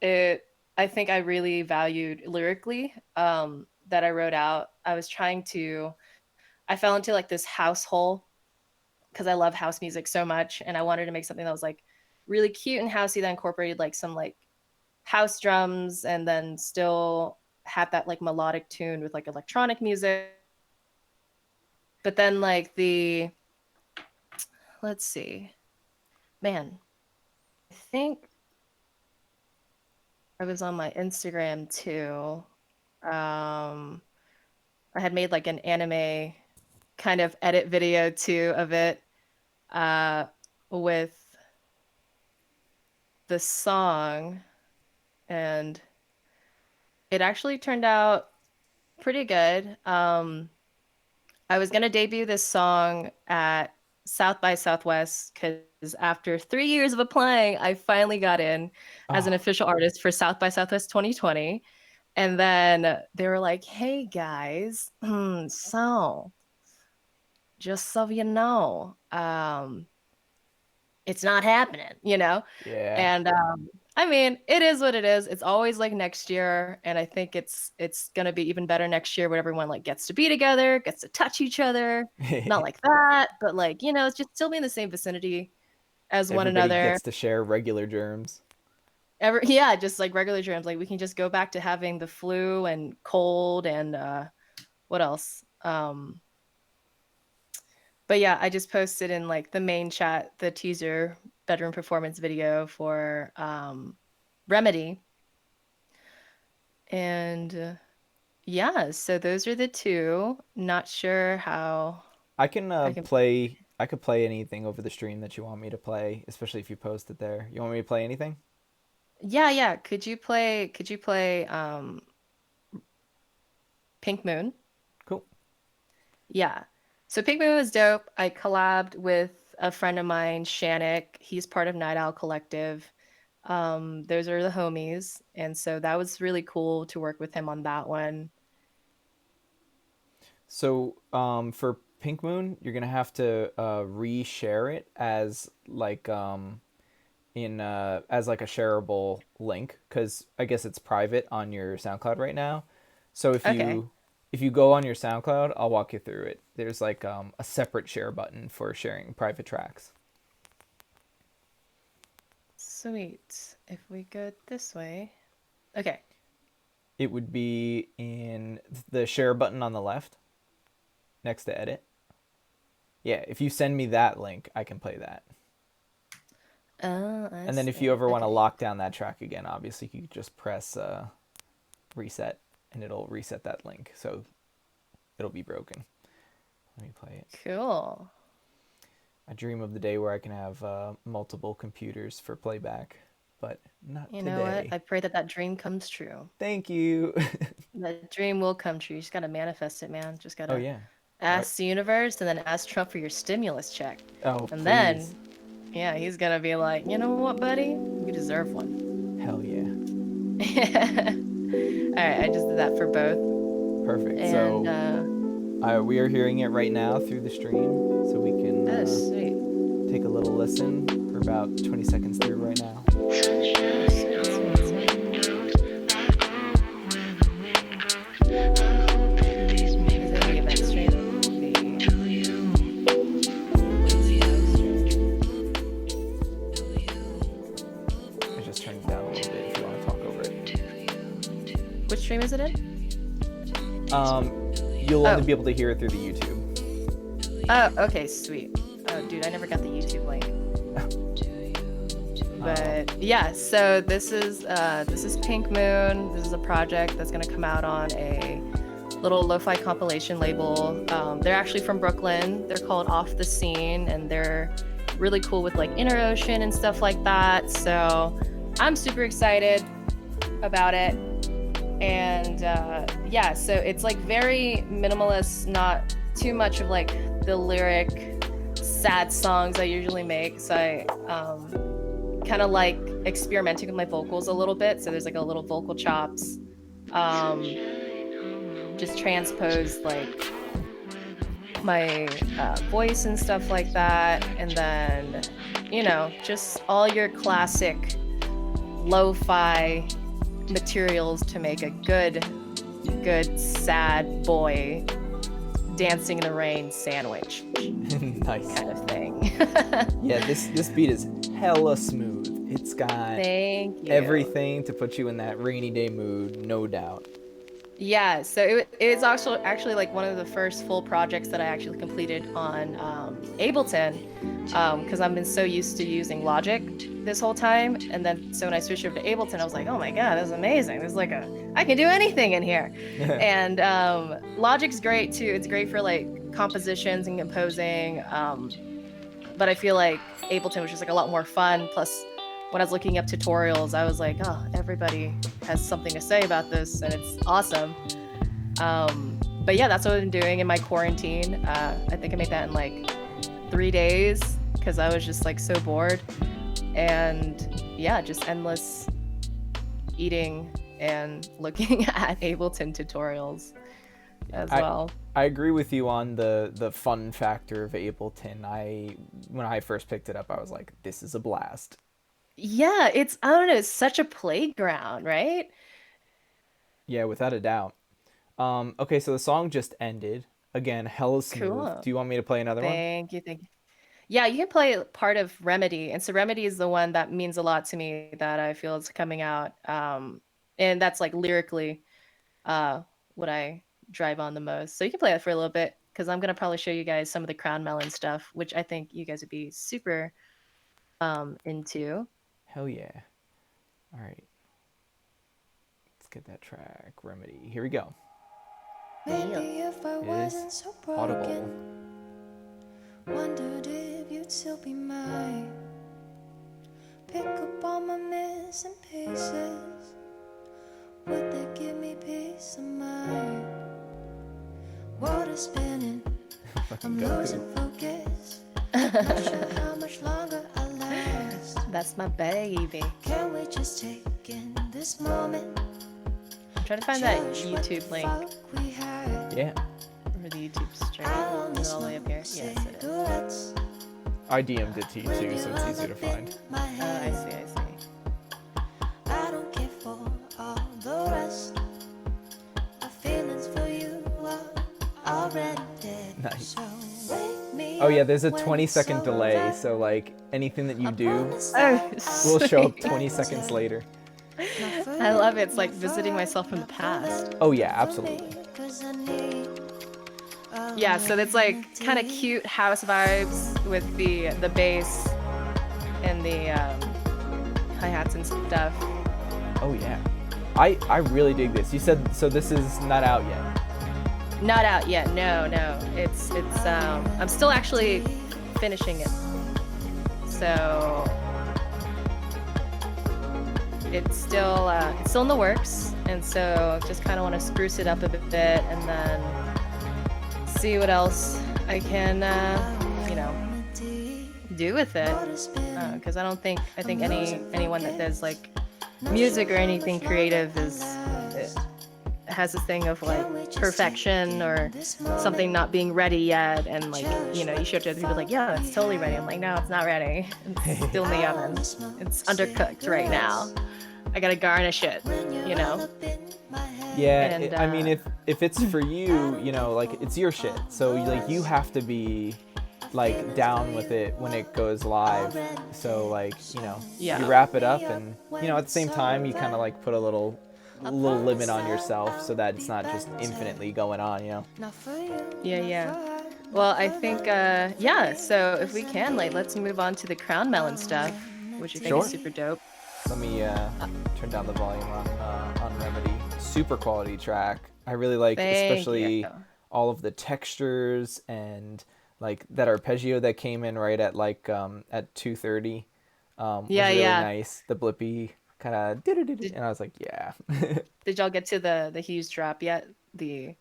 I think I really valued lyrically, that I wrote out. I fell into like this house hole because I love house music so much, and I wanted to make something that was like really cute and housey that incorporated like some like house drums and then still had that like melodic tune with like electronic music. But then like let's see. Man, I think I was on my Instagram too. I had made like an anime kind of edit video too of it, with the song, and it actually turned out pretty good. I was gonna debut this song at South by Southwest because after 3 years of applying, I finally got in as an Oh, official artist for South by Southwest 2020. And then they were like, "Hey guys, so just so you know, it's not happening, you know?" yeah. And I mean, it is what it is. It's always like next year, and I think it's gonna be even better next year when everyone like gets to be together, gets to touch each other. Not like that, but like, it's just still be in the same vicinity as one Everybody another. gets to share regular germs. Yeah, just like regular germs. Like we can just go back to having the flu and cold and what else? But yeah, I just posted in like the main chat the teaser bedroom performance video for Remedy. And yeah, so those are the two. Not sure how I can I can. play. I could play anything over the stream that you want me to play, especially if you post it there. You want me to play anything? Yeah, yeah. Could you play Pink Moon? Cool. Yeah. So Pink Moon was dope. I collabed with a friend of mine, Shannick. He's part of Night Owl Collective. Those are the homies. And so that was really cool to work with him on that one. So, for Pink Moon, you're gonna have to reshare it as like in as like a shareable link, because I guess it's private on your SoundCloud right now. So Okay. if you go on your SoundCloud, I'll walk you through it. There's like a separate share button for sharing private tracks. Sweet. If we go this way. Okay. It would be in the share button on the left, next to edit. Yeah, if you send me that link, I can play that. Oh, I And then if see. you ever want to Okay. lock down that track again, obviously you could just press reset, and it'll reset that link. So it'll be broken. Let me play it. Cool. I dream of the day where I can have multiple computers for playback, but not You today. know what? I pray that that dream comes true. Thank you. That dream will come true. You just gotta manifest it, man. Just Oh gotta yeah. ask the universe and then ask Trump for your stimulus check. Oh, And please. then, yeah, he's gonna be like, you know what, buddy? You deserve one. Hell yeah. All right, I just did that for both. Perfect. And So we are hearing it right now through the stream, so we can oh, sweet. take a little listen. We're about 20 seconds through right now. Oh, sweet, sweet, sweet. You'll only Oh. be able to hear it through the YouTube. Oh, okay, sweet. Oh, dude, I never got the YouTube link. But yeah, so this is Pink Moon. This is a project that's gonna come out on a little lo-fi compilation label. They're actually from Brooklyn. They're called Off the Scene, and they're really cool with like Inner Ocean and stuff like that. So I'm super excited about it. And yeah, so it's like very minimalist, not too much of like the lyric sad songs I usually make. So I kind of like experimenting with my vocals a little bit. So there's like a little vocal chops. Just transposed like my voice and stuff like that. And then, you know, just all your classic lo-fi materials to make a good sad boy dancing in the rain sandwich Nice. kind of thing. Yeah, this beat is hella smooth. It's got Thank you. everything to put you in that rainy day mood, no doubt. Yeah, so it's also actually like one of the first full projects that I actually completed on Ableton, because I've been so used to using Logic this whole time, and then so when I switched over to Ableton, I was like, oh my god, this is amazing. There's like I can do anything in here. And Logic's great too. It's great for like compositions and composing, but I feel like Ableton was just like a lot more fun. Plus, when I was looking up tutorials, I was like, oh, everybody has something to say about this, and it's awesome. But yeah, that's what I've been doing in my quarantine. I think I made that in like 3 days because I was just like so bored. And yeah, just endless eating and looking at Ableton tutorials as well. I agree with you on the fun factor of Ableton. When I first picked it up, I was like, this is a blast. Yeah, I don't know, it's such a playground, right? Yeah, without a doubt. Okay, so the song just ended. Again, hella smooth. Cool. Do you want me to play another one? Thank you. Yeah, you can play part of Remedy. And so Remedy is the one that means a lot to me that I feel is coming out. And that's like lyrically what I drive on the most. So you can play that for a little bit because I'm going to probably show you guys some of the Crown Melon stuff, which I think you guys would be super into. Hell yeah. All right. Let's get that track, Remedy. Here we go. Maybe if I wasn't so broken, audible. wondered if you'd still be mine. Pick up all my missing pieces. Would they give me peace of mind? Water spinning, I'm losing focus. Not sure how much longer I last. That's my baby. Can we just take in this moment? I'm trying to find that Cherish what YouTube link fuck we had. Yeah. for the YouTube stream. I'll Is it all the way up here? Yes, it is. cigarettes. I DM'd it to you too, so it's easier to find. My Oh, I head. see. I don't care for all the rest. My feelings for you are already dead. Nice. So wake me Oh yeah, up there's a when 20-second it's delay, over. so like anything that you do Promise Oh, that will show up sweet. 20 seconds later. I love it. It's like visiting myself from the past. Oh yeah, absolutely. Yeah, so it's like kind of cute house vibes with the bass and the hi-hats and stuff. Oh yeah. I really dig this. You said so this is not out yet. Not out yet. No. It's I'm still actually finishing it. So it's still in the works, and so just kind of want to spruce it up a bit and then see what else I can do with it. Because I think anyone that does like music or anything creative has this thing of like perfection or something not being ready yet, and like you show it to other people like, yeah, it's totally ready. I'm like, no, it's not ready. It's still in the oven. It's undercooked right now. I gotta garnish it, Yeah, And, I mean if it's for you, like it's your shit. So like you have to be like down with it when it goes live. So like, Yeah. you wrap it up and at the same time you kind of like put a little little limit on yourself so that it's not just infinitely going on, you know? Not for you, Yeah, not yeah. for her. Well, I think, yeah, so if we can, like, let's move on to the crown melon stuff, which I think Sure. is super dope. Let me turn down the volume on Remedy. Super quality track. I really like Thank especially you. all of the textures and like that arpeggio that came in right at like at 2:30 was Yeah, really yeah. nice. The blippy kind of and I was like, yeah. Did y'all get to the huge drop yet? The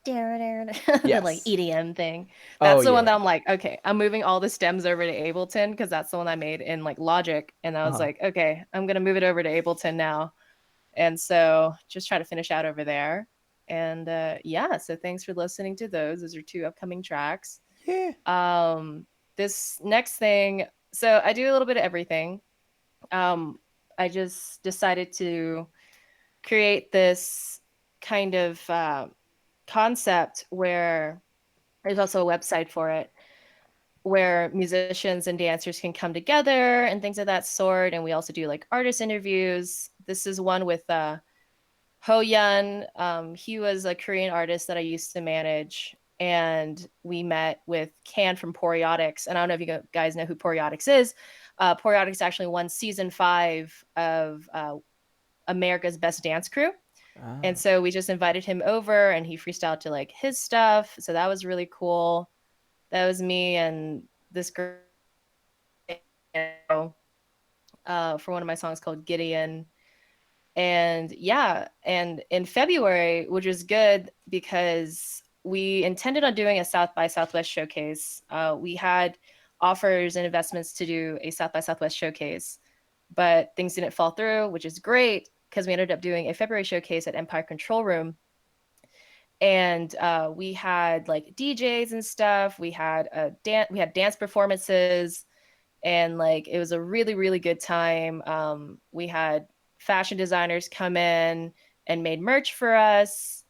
the like Yes. EDM thing. Oh That's the one yeah. that I'm like, okay, I'm moving all the stems over to Ableton because that's the one I made in like Logic. And I was Uh-huh. like, okay, I'm gonna move it over to Ableton now. And so just try to finish out over there. And yeah, so thanks for listening to those. Those are two upcoming tracks. Yeah. This next thing, so I do a little bit of everything. I just decided to create this kind of concept where there's also a website for it where musicians and dancers can come together and things of that sort. And we also do like artist interviews. This is one with Ho Yun. He was a Korean artist that I used to manage. And we met with Can from Poriotics. And I don't know if you guys know who Poriotics is. Poriotics actually won season 5 of America's Best Dance Crew. And Ah. so we just invited him over and he freestyled to like his stuff. So that was really cool. That was me and this girl for one of my songs called Gideon. And yeah, and in February, which was good because we intended on doing a South by Southwest showcase. We had offers and investments to do a South by Southwest showcase, but things didn't fall through, which is great because we ended up doing a February showcase at Empire Control Room. And we had like DJs and stuff. We had we had dance performances, and like it was a really really good time. We had fashion designers come in and made merch for us,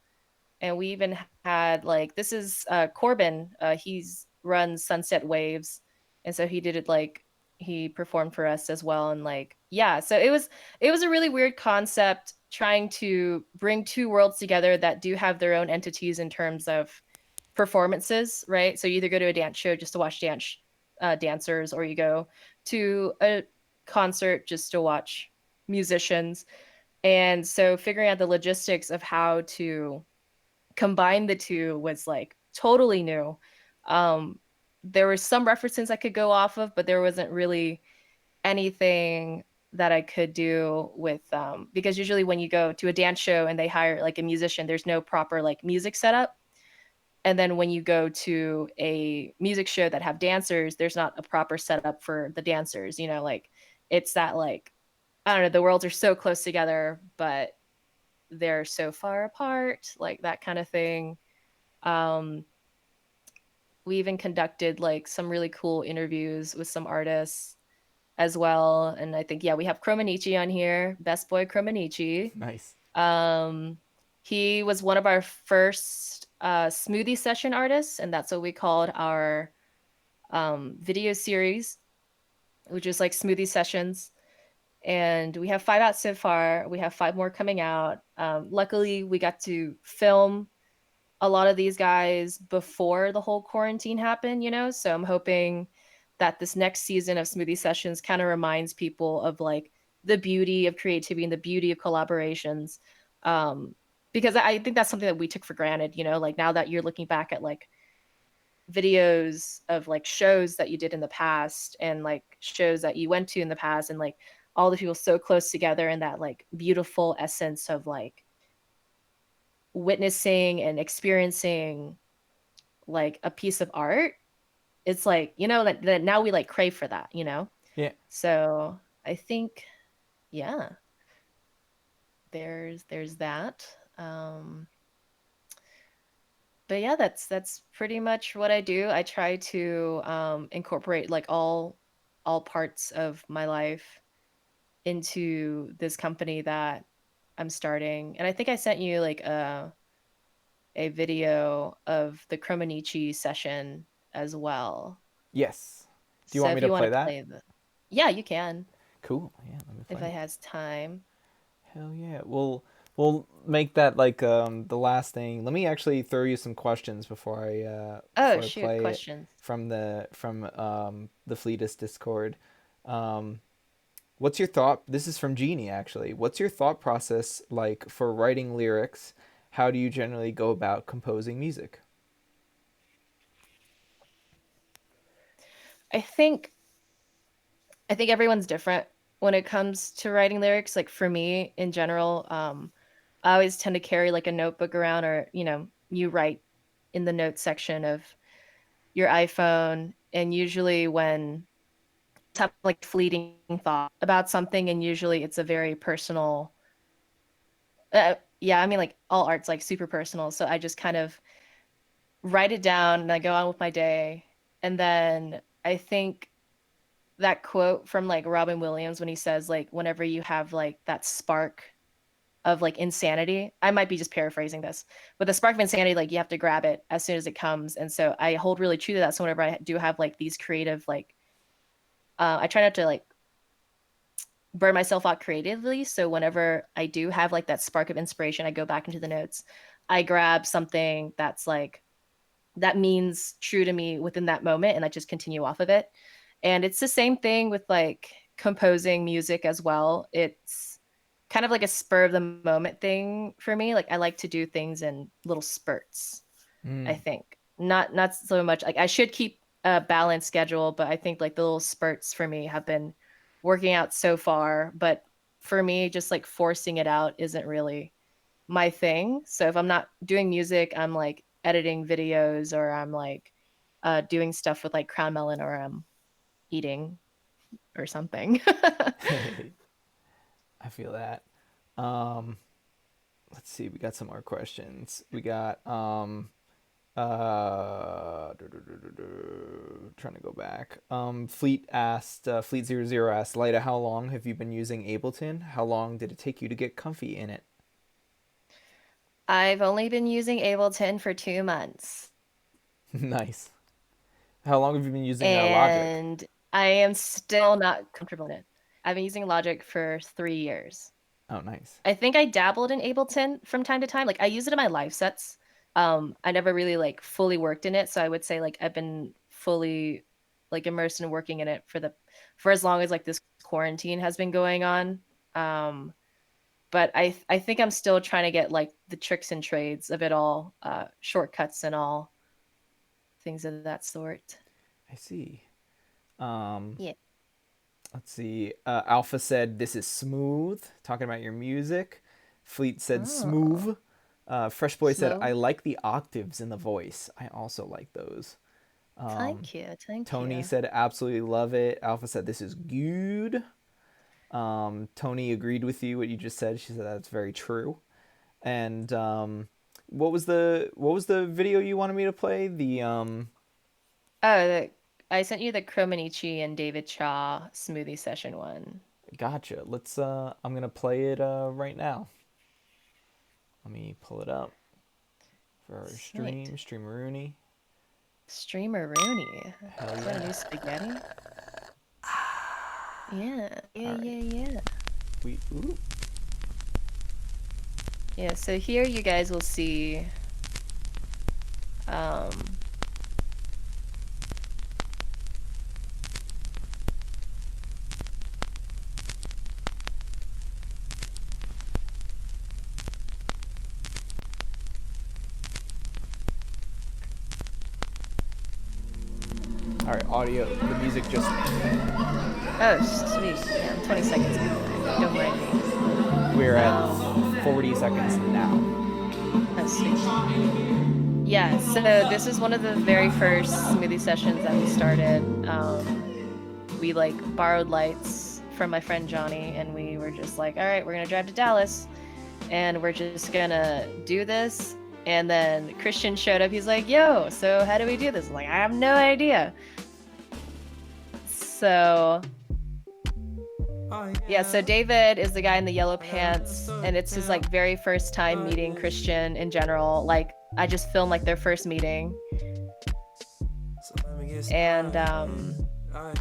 and we even had like this is Corbin. He's runs Sunset Waves, and so he did it like he performed for us as well. And like yeah, so it was a really weird concept trying to bring two worlds together that do have their own entities in terms of performances, right? So you either go to a dance show just to watch dancers, or you go to a concert just to watch musicians. And so figuring out the logistics of how to combine the two was like totally new. Um, there were some references I could go off of, but there wasn't really anything that I could do with because usually when you go to a dance show and they hire like a musician, there's no proper like music setup. And then when you go to a music show that have dancers, there's not a proper setup for the dancers, you know, like it's that like I don't know, the worlds are so close together, but they're so far apart, like that kind of thing. Um, we even conducted like some really cool interviews with some artists as well. And I think, yeah, we have Chromanichi on here, Best Boy Chromanichi. Nice. He was one of our first smoothie session artists, and that's what we called our video series, which is like smoothie sessions. And we have 5 out so far. We have 5 more coming out. Luckily, we got to film a lot of these guys before the whole quarantine happened, you know? So I'm hoping that this next season of Smoothie Sessions kind of reminds people of like the beauty of creativity and the beauty of collaborations. Because I think that's something that we took for granted, you know, like now that you're looking back at like videos of like shows that you did in the past and like shows that you went to in the past and like all the people so close together and that like beautiful essence of like witnessing and experiencing like a piece of art. It's like, you know, that now we like crave for that, you know? Yeah. So I think, yeah, there's that. But yeah, that's pretty much what I do. I try to incorporate like all parts of my life into this company that I'm starting. And I think I sent you like a video of the Chromanichi session as well. Yes. Do you So want me if to you want play to that? play yeah, you can Cool. Yeah, let me if play I it. has time. Hell yeah. We'll We'll make that like the last thing. Let me actually throw you some questions before I Shoot, play it questions. from the Fleetist Discord. What's your thought? This is from Genie actually. What's your thought process like for writing lyrics? How do you generally go about composing music? I think everyone's different when it comes to writing lyrics. Like for me in general, I always tend to carry like a notebook around, or you write in the notes section of your iPhone, and usually when have like fleeting thought about something, and usually it's a very personal yeah, I mean, like all art's like super personal, so I just kind of write it down and I go on with my day. And then I think that quote from like Robin Williams when he says like whenever you have like that spark of like insanity, I might be just paraphrasing this, but the spark of insanity, like you have to grab it as soon as it comes. And so I hold really true to that. So whenever I do have like these creative like I try not to like burn myself out creatively. So whenever I do have like that spark of inspiration, I go back into the notes. I grab something that's like that means true to me within that moment, and I just continue off of it. And it's the same thing with like composing music as well. It's kind of like a spur of the moment thing for me. Like I like to do things in little spurts. I think not so much like I should keep a balanced schedule, but I think like the little spurts for me have been working out so far. But for me, just like forcing it out isn't really my thing. So if I'm not doing music, I'm like editing videos, or I'm like doing stuff with like Crown Melon, or I'm eating or something. I feel that. Um, let's see. We got some more questions. We got trying to go back. Fleet asked, Fleet00 asked, Lyta, how long have you been using Ableton? How long did it take you to get comfy in it? I've only been using Ableton for 2 months. Nice. How long have you been using Logic? And I am still not comfortable in it. I've been using Logic for 3 years. Oh, nice. I think I dabbled in Ableton from time to time. Like I use it in my live sets. I never really like fully worked in it, so I would say like I've been fully like immersed in working in it for as long as like this quarantine has been going on. But I think I'm still trying to get like the tricks and trades of it all, shortcuts and all things of that sort. I see. Yeah. Let's see. Alpha said, this is smooth, talking about your music. Fleet said, smooth. Fresh Boy said, I like the octaves in the voice. I also like those. Thank you. Tony said, absolutely love it. Alpha said, this is good. Tony agreed with you, what you just said. She said, that's very true. And what was the video you wanted me to play? I sent you the Kromanichi and David Cha smoothie session one. Gotcha. Let's I'm gonna play it right now. Let me pull it up for our stream. Streamer-Rooney. Streamer-Rooney. Hell Is that a yeah. new spaghetti? Yeah. Ooh. Yeah, so here you guys will see All right, audio. The music just. oh, sweet. Yeah, I'm 20 seconds behind. Don't mind me. We're at 40 seconds now. That's sweet. Yeah, so this is one of the very first smoothie sessions that we started. We like borrowed lights from my friend Johnny, and we were just like, all right, we're gonna drive to Dallas, and we're just gonna do this. And then Christian showed up. He's like, yo, so how do we do this? I'm like, I have no idea. So yeah, so David is the guy in the yellow pants, and it's his like very first time meeting Christian in general. Like I just filmed like their first meeting. And Have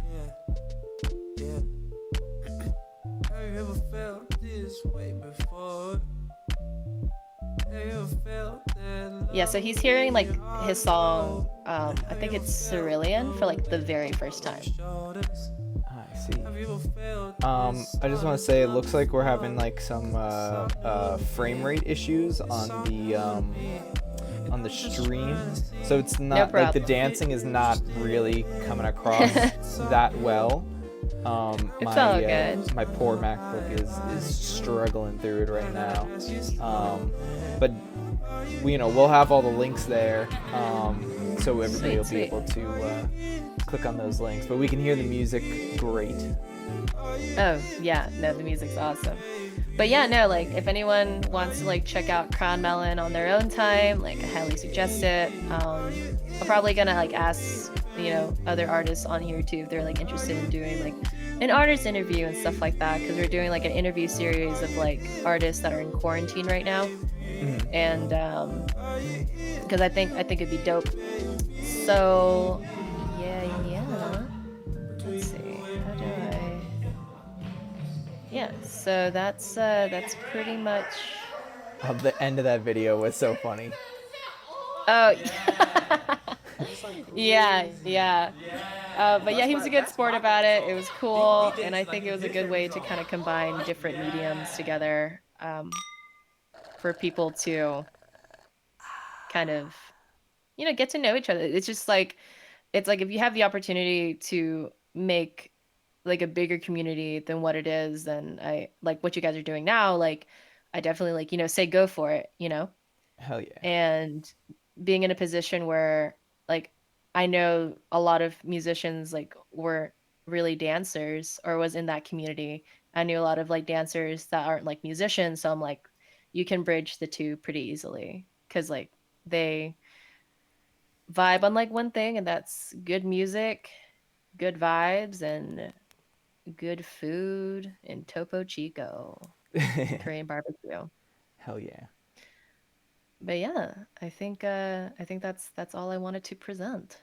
you ever felt this way before? Yeah, so he's hearing like his song, I think it's Cerulean, for like the very first time. I see. I just want to say it looks like we're having like some frame rate issues on the stream, so it's not like the dancing is not really coming across that well. It's all good. My poor MacBook is struggling through it right now. But we'll have all the links there, so everybody will be able to click on those links. But we can hear the music great. Oh yeah, no, the music's awesome. But yeah, no, like if anyone wants to like check out Crown Melon on their own time, like I highly suggest it. I'm probably gonna like ask other artists on here too if they're like interested in doing like an artist interview and stuff like that, because we're doing like an interview series of like artists that are in quarantine right now. And because I think it'd be dope. So yeah. Let's see. How do I? Yeah. So that's pretty much. Oh, the end of that video was so funny. Oh. Yeah. But yeah, he was a good sport about it. It was cool, and I think it was a good way to kind of combine different mediums together for people to kind of, get to know each other. It's just like, it's like if you have the opportunity to make like a bigger community than what it is, then I like what you guys are doing now. Like, I definitely like, say go for it, Hell yeah. And being in a position where like I know a lot of musicians like were really dancers or was in that community. I knew a lot of like dancers that aren't like musicians, so I'm like, you can bridge the two pretty easily because like they vibe on like one thing, and that's good music, good vibes, and good food in Topo Chico, Korean barbecue. Hell yeah. But yeah, I think that's all I wanted to present.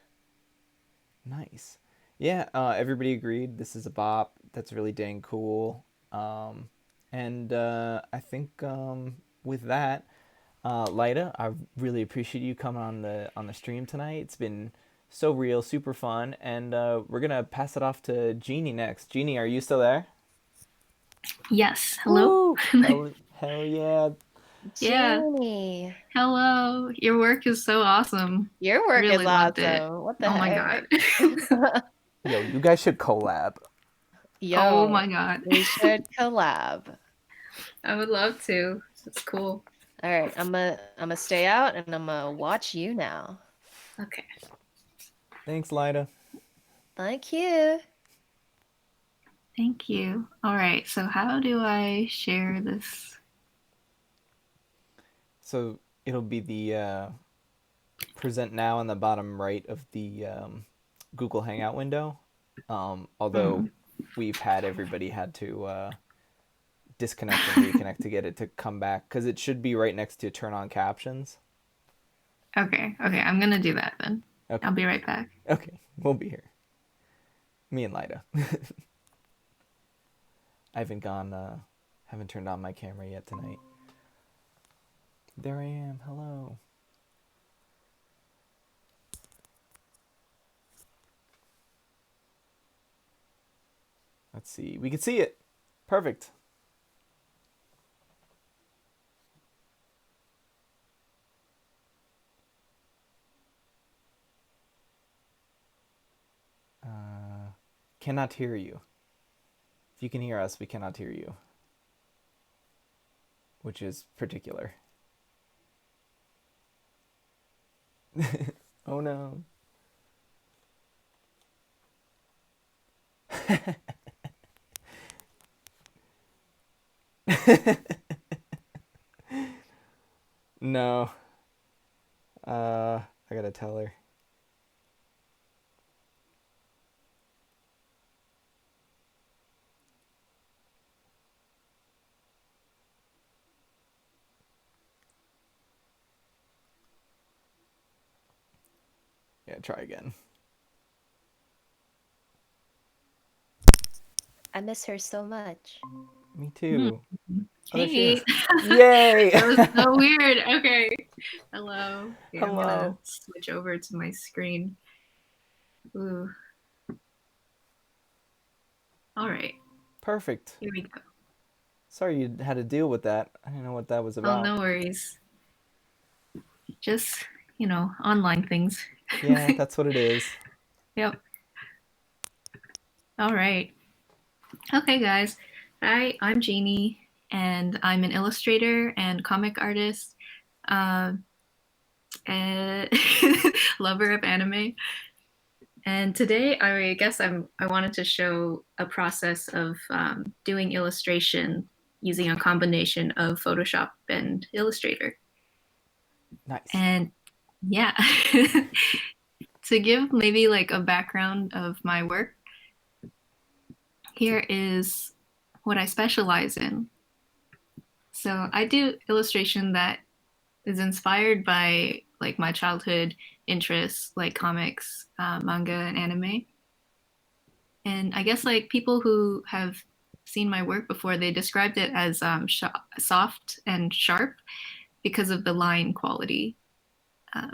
Nice. Yeah, everybody agreed this is a bop. That's really dang cool. And I think with that, Lyta, I really appreciate you coming on the stream tonight. It's been so real, super fun, and we're gonna pass it off to Genie next. Genie, are you still there? Yes. Hello. Hell yeah. Yeah. Genie. Hello. Your work is so awesome. Your work Really is loved awesome. it. What the Oh heck? my god. Yo, you guys should collab. Yo, oh my god. we should collab. I would love to. It's cool. All right, I'm gonna stay out and I'm gonna watch you now. Okay. Thanks, Lyta. Thank you. Thank you. All right. So how do I share this? So it'll be the present now on the bottom right of the Google Hangout window. Although we've had everybody had to disconnect and reconnect to get it to come back, because it should be right next to turn on captions. Okay. I'm gonna do that then. Okay. I'll be right back. Okay, we'll be here. Me and Lyta. I haven't turned on my camera yet tonight. There I am. Hello. Let's see. We can see it. Perfect. Cannot hear you. If you can hear us, we cannot hear you. Which is particular. Oh no. No. I gotta tell her. Yeah, try again. I miss her so much. Me too. Hmm. Oh, there she Hey, is. Yay! that was so weird. Okay, hello. Yeah, I'm gonna Hello. switch over to my screen. Ooh. All right, Perfect. here we go. Sorry you had to deal with that. I didn't know what that was Oh, about. no worries. Just, online things. Yeah, that's what it is. Yep. All right. Okay, guys. Hi, I'm Genie, and I'm an illustrator and comic artist, and lover of anime. And today, I guess I wanted to show a process of doing illustration using a combination of Photoshop and Illustrator. Nice. And yeah, to give maybe like a background of my work, here is what I specialize in. So I do illustration that is inspired by like my childhood interests, like comics, manga, and anime. And I guess like people who have seen my work before, they described it as soft and sharp because of the line quality, uh,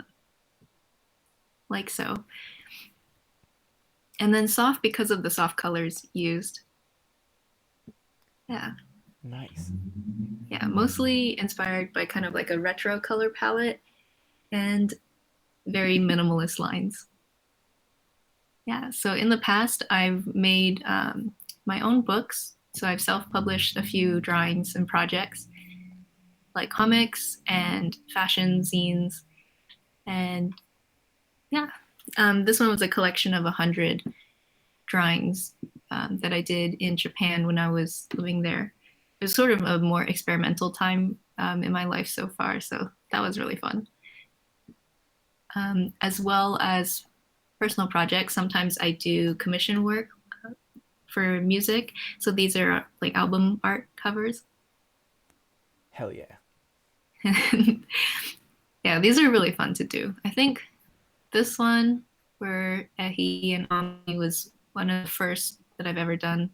like so. And then soft because of the soft colors used. Yeah. Nice. Yeah, mostly inspired by kind of like a retro color palette and very minimalist lines. Yeah, so in the past, I've made my own books. So I've self-published a few drawings and projects, like comics and fashion zines. And yeah, this one was a collection of 100 drawings that I did in Japan when I was living there. It was sort of a more experimental time in my life so far, so that was really fun. As well as personal projects, sometimes I do commission work for music. So these are like album art covers. Hell yeah. Yeah, these are really fun to do. I think this one where Ehi and Ami was one of the first that I've ever done.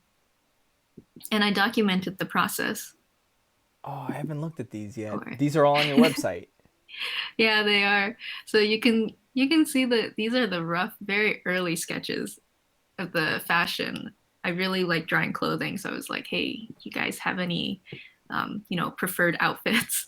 And I documented the process. Oh, I haven't looked at these yet. For it. These are all on your website. Yeah, they are. So you can see that these are the rough, very early sketches of the fashion. I really like drawing clothing, so I was like, hey, you guys have any preferred outfits?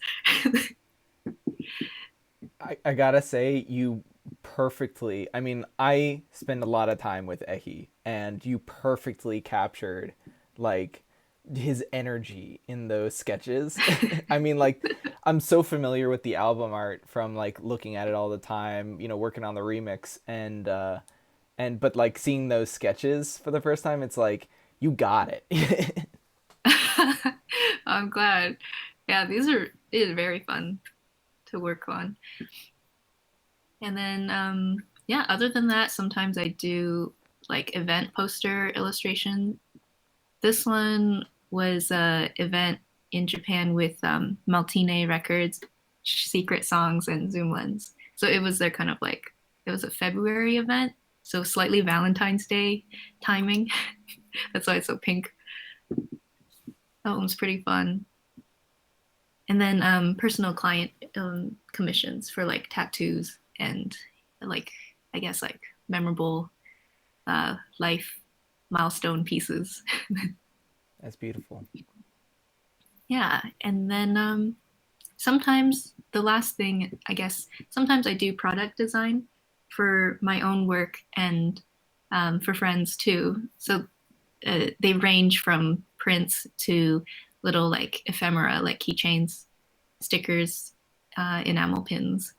I gotta say, you perfectly. I mean, I spend a lot of time with Ehi, and you perfectly captured like his energy in those sketches. I mean, like, I'm so familiar with the album art from like looking at it all the time, working on the remix, but like seeing those sketches for the first time, it's like you got it. I'm glad. Yeah, it is very fun to work on. And then yeah, other than that, sometimes I do like event poster illustration. This one was a event in Japan with Maltine Records, Secret Songs, and Zoom Lens. So it was their kind of like, it was a February event, so slightly Valentine's Day timing. That's why it's so pink. That one was pretty fun. And then personal client commissions for like tattoos and like, I guess like memorable life milestone pieces. That's beautiful. Yeah, and then sometimes the last thing, I guess, sometimes I do product design for my own work and for friends too. So they range from prints to little like ephemera, like keychains, stickers, enamel pins,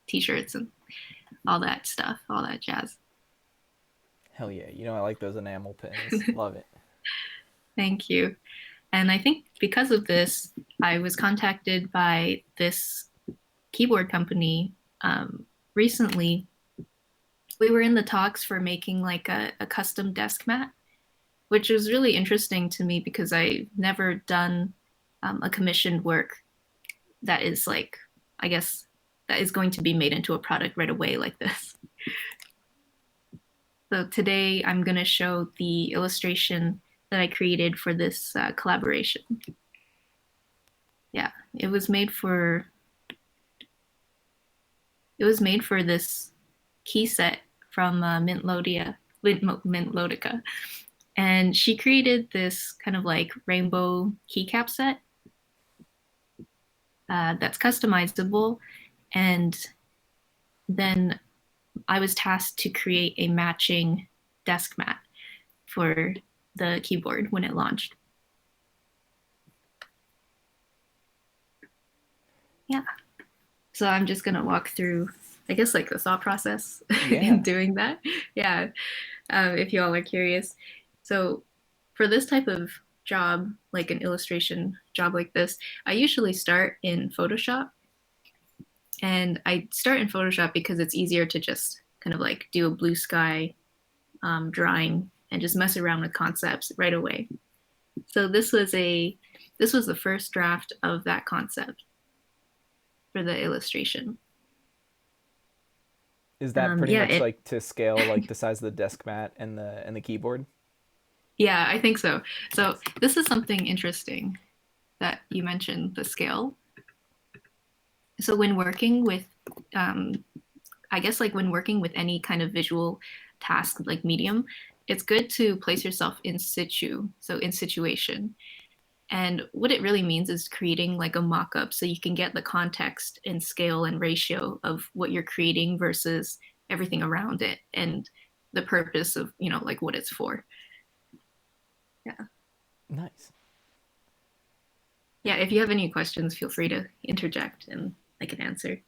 t-shirts, and all that stuff, all that jazz. Hell yeah. I like those enamel pins. Love it. Thank you. And I think because of this, I was contacted by this keyboard company recently. We were in the talks for making like a custom desk mat, which was really interesting to me because I've never done a commissioned work that is like, I guess, that is going to be made into a product right away like this. So today I'm going to show the illustration that I created for this collaboration. Yeah, it was made for this key set from Mintlotica. And she created this kind of like rainbow keycap set that's customizable. And then I was tasked to create a matching desk mat for the keyboard when it launched. Yeah. So I'm just going to walk through, I guess, like the thought process in doing that. Yeah. If you all are curious. So for this type of job, like an illustration job like this, I usually start in Photoshop. And I start in Photoshop because it's easier to just kind of like do a blue sky drawing and just mess around with concepts right away. So this was the first draft of that concept for the illustration. Is that pretty much like to scale like the size of the desk mat and the keyboard? Yeah, I think so. So this is something interesting that you mentioned, the scale. So when working with, I guess like when working with any kind of visual task like medium, it's good to place yourself in situ, so in situation. And what it really means is creating like a mock-up so you can get the context and scale and ratio of what you're creating versus everything around it and the purpose of, you know, like what it's for. Yeah. Nice. Yeah, if you have any questions, feel free to interject and I can answer.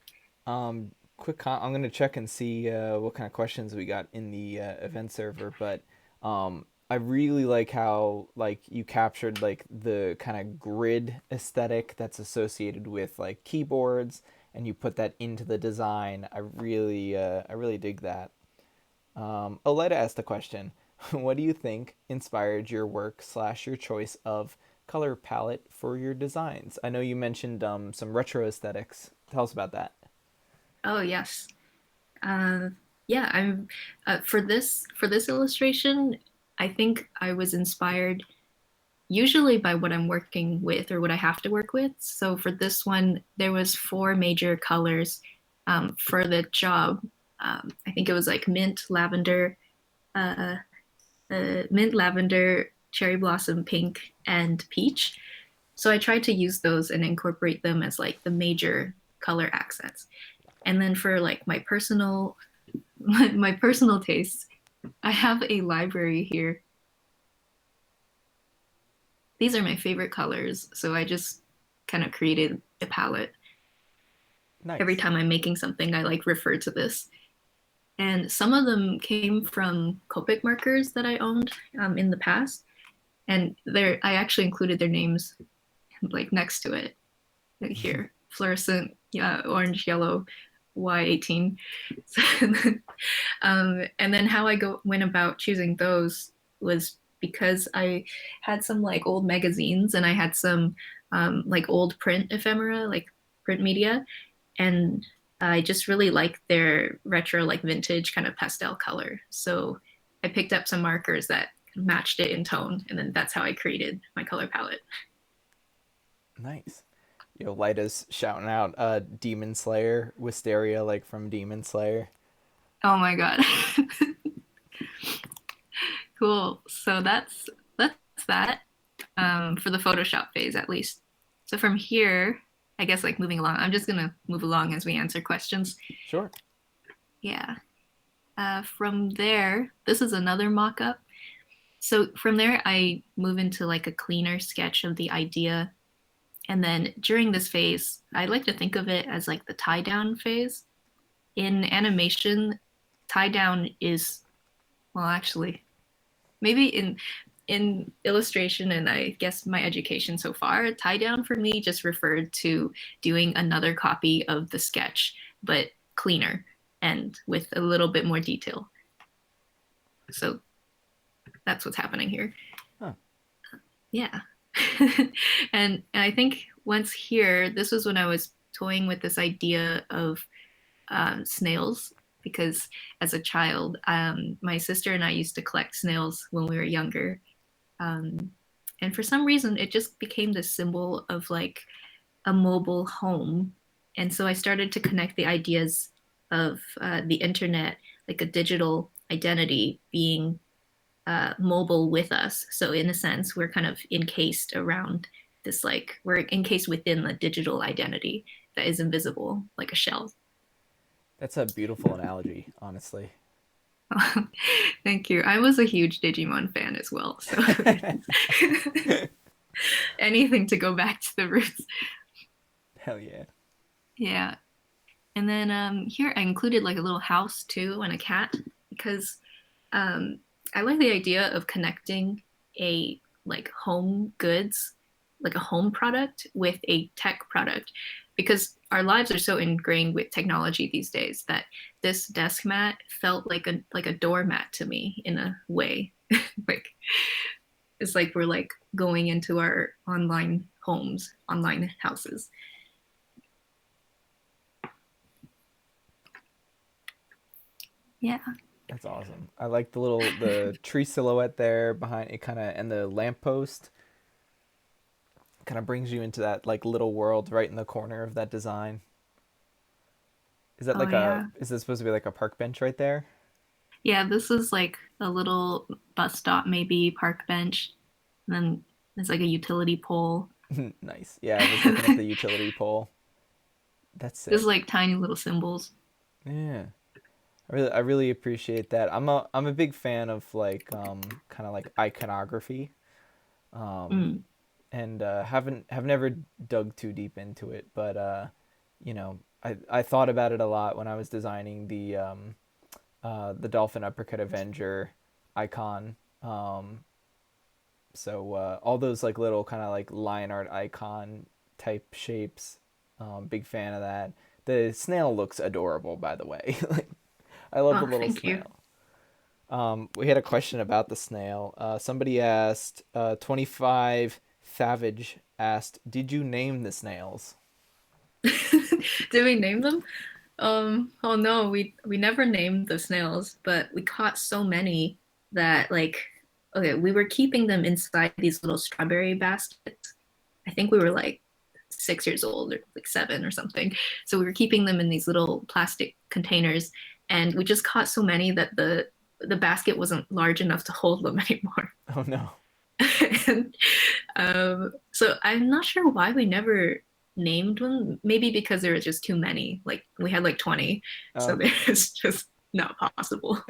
I'm going to check and see what kind of questions we got in the event server, but I really like how like you captured like the kind of grid aesthetic that's associated with like keyboards, and you put that into the design. I really dig that. Lyta asked the question, what do you think inspired your work / your choice of color palette for your designs? I know you mentioned some retro aesthetics. Tell us about that. Oh yes, yeah. I'm for this illustration. I think I was inspired usually by what I'm working with or what I have to work with. So for this one, there was 4 major colors for the job. I think it was like mint, lavender, cherry blossom, pink, and peach. So I tried to use those and incorporate them as like the major color accents. And then for like my personal tastes, I have a library here. These are my favorite colors, so I just kind of created a palette. Nice. Every time I'm making something, I like refer to this. And some of them came from Copic markers that I owned in the past. And I actually included their names like next to it here. Fluorescent, orange, yellow, Y18. And then how I went about choosing those was because I had some like old magazines and I had some like old print ephemera, like print media. And I just really like their retro, like vintage kind of pastel color. So I picked up some markers that matched it in tone. And then that's how I created my color palette. Nice. Yo, Lyta's shouting out Demon Slayer, Wisteria, like from Demon Slayer. Oh my god. Cool. So that's that for the Photoshop phase at least. So from here, I guess like moving along, I'm just gonna move along as we answer questions. Sure. Yeah. From there, this is another mock-up. So from there, I move into like a cleaner sketch of the idea. And then during this phase, I like to think of it as like the tie down phase. In animation, tie down is, well, actually, maybe in illustration and I guess my education so far, tie down for me just referred to doing another copy of the sketch, but cleaner and with a little bit more detail. So that's what's happening here. Huh. Yeah. And I think once here, this was when I was toying with this idea of snails, because as a child, my sister and I used to collect snails when we were younger. And for some reason, it just became this symbol of like a mobile home. And so I started to connect the ideas of the internet, like a digital identity being mobile with us. So in a sense, we're kind of encased around this, like we're encased within the digital identity that is invisible, like a shell. That's a beautiful analogy, honestly. Thank you. I was a huge Digimon fan as well. So anything to go back to the roots. Hell yeah. Yeah. And then here I included like a little house too and a cat because I like the idea of connecting a like home goods, like a home product with a tech product because our lives are so ingrained with technology these days that this desk mat felt like a doormat to me in a way. Like it's like we're like going into our online homes, online houses. Yeah. That's awesome. I like the tree silhouette there behind it, kind of, and the lamppost kind of brings you into that like little world right in the corner of that design. Is that is this supposed to be like a park bench right there? Yeah, this is like a little bus stop, maybe park bench. And then there's like a utility pole. Nice. Yeah, I was looking at the utility pole. That's sick. There's like tiny little symbols. Yeah. I really appreciate that. I'm a big fan of like kind of like iconography. And have never dug too deep into it, but you know, I thought about it a lot when I was designing the Dolphin Uppercut Avenger icon. So all those like little kind of like lion art icon type shapes, big fan of that. The snail looks adorable, by the way. Like, I love the little snail. We had a question about the snail. Somebody asked, 25 Savage asked, "Did you name the snails?" Did we name them? Oh no, we never named the snails, but we caught so many that like okay, we were keeping them inside these little strawberry baskets. I think we were like 6 years old or like 7 or something. So we were keeping them in these little plastic containers, and we just caught so many that the basket wasn't large enough to hold them anymore. Oh no. And, so I'm not sure why we never named them. Maybe because there was just too many. Like we had like 20, so it's just not possible.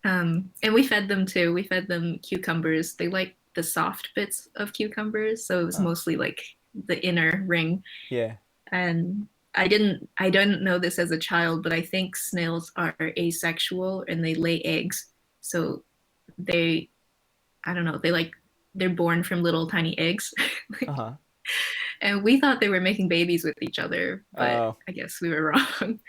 And we fed them too. We fed them cucumbers. They like the soft bits of cucumbers, so it was mostly like the inner ring. Yeah. And I didn't know this as a child, but I think snails are asexual and they lay eggs. So I don't know, they're born from little tiny eggs. And we thought they were making babies with each other, but I guess we were wrong.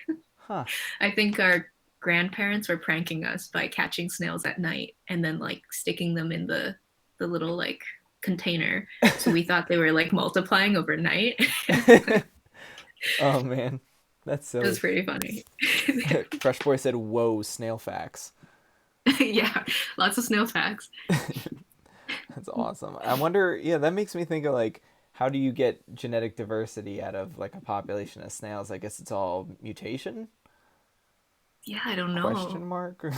I think our grandparents were pranking us by catching snails at night and then like sticking them in the little like container. So we thought they were like multiplying overnight. Oh man, that's silly. It was pretty funny. Fresh Boy said, "Whoa, snail facts." Yeah, lots of snail facts. That's awesome. I wonder, yeah, that makes me think of like, how do you get genetic diversity out of like a population of snails? I guess it's all mutation. Yeah, I don't know. Question mark or ...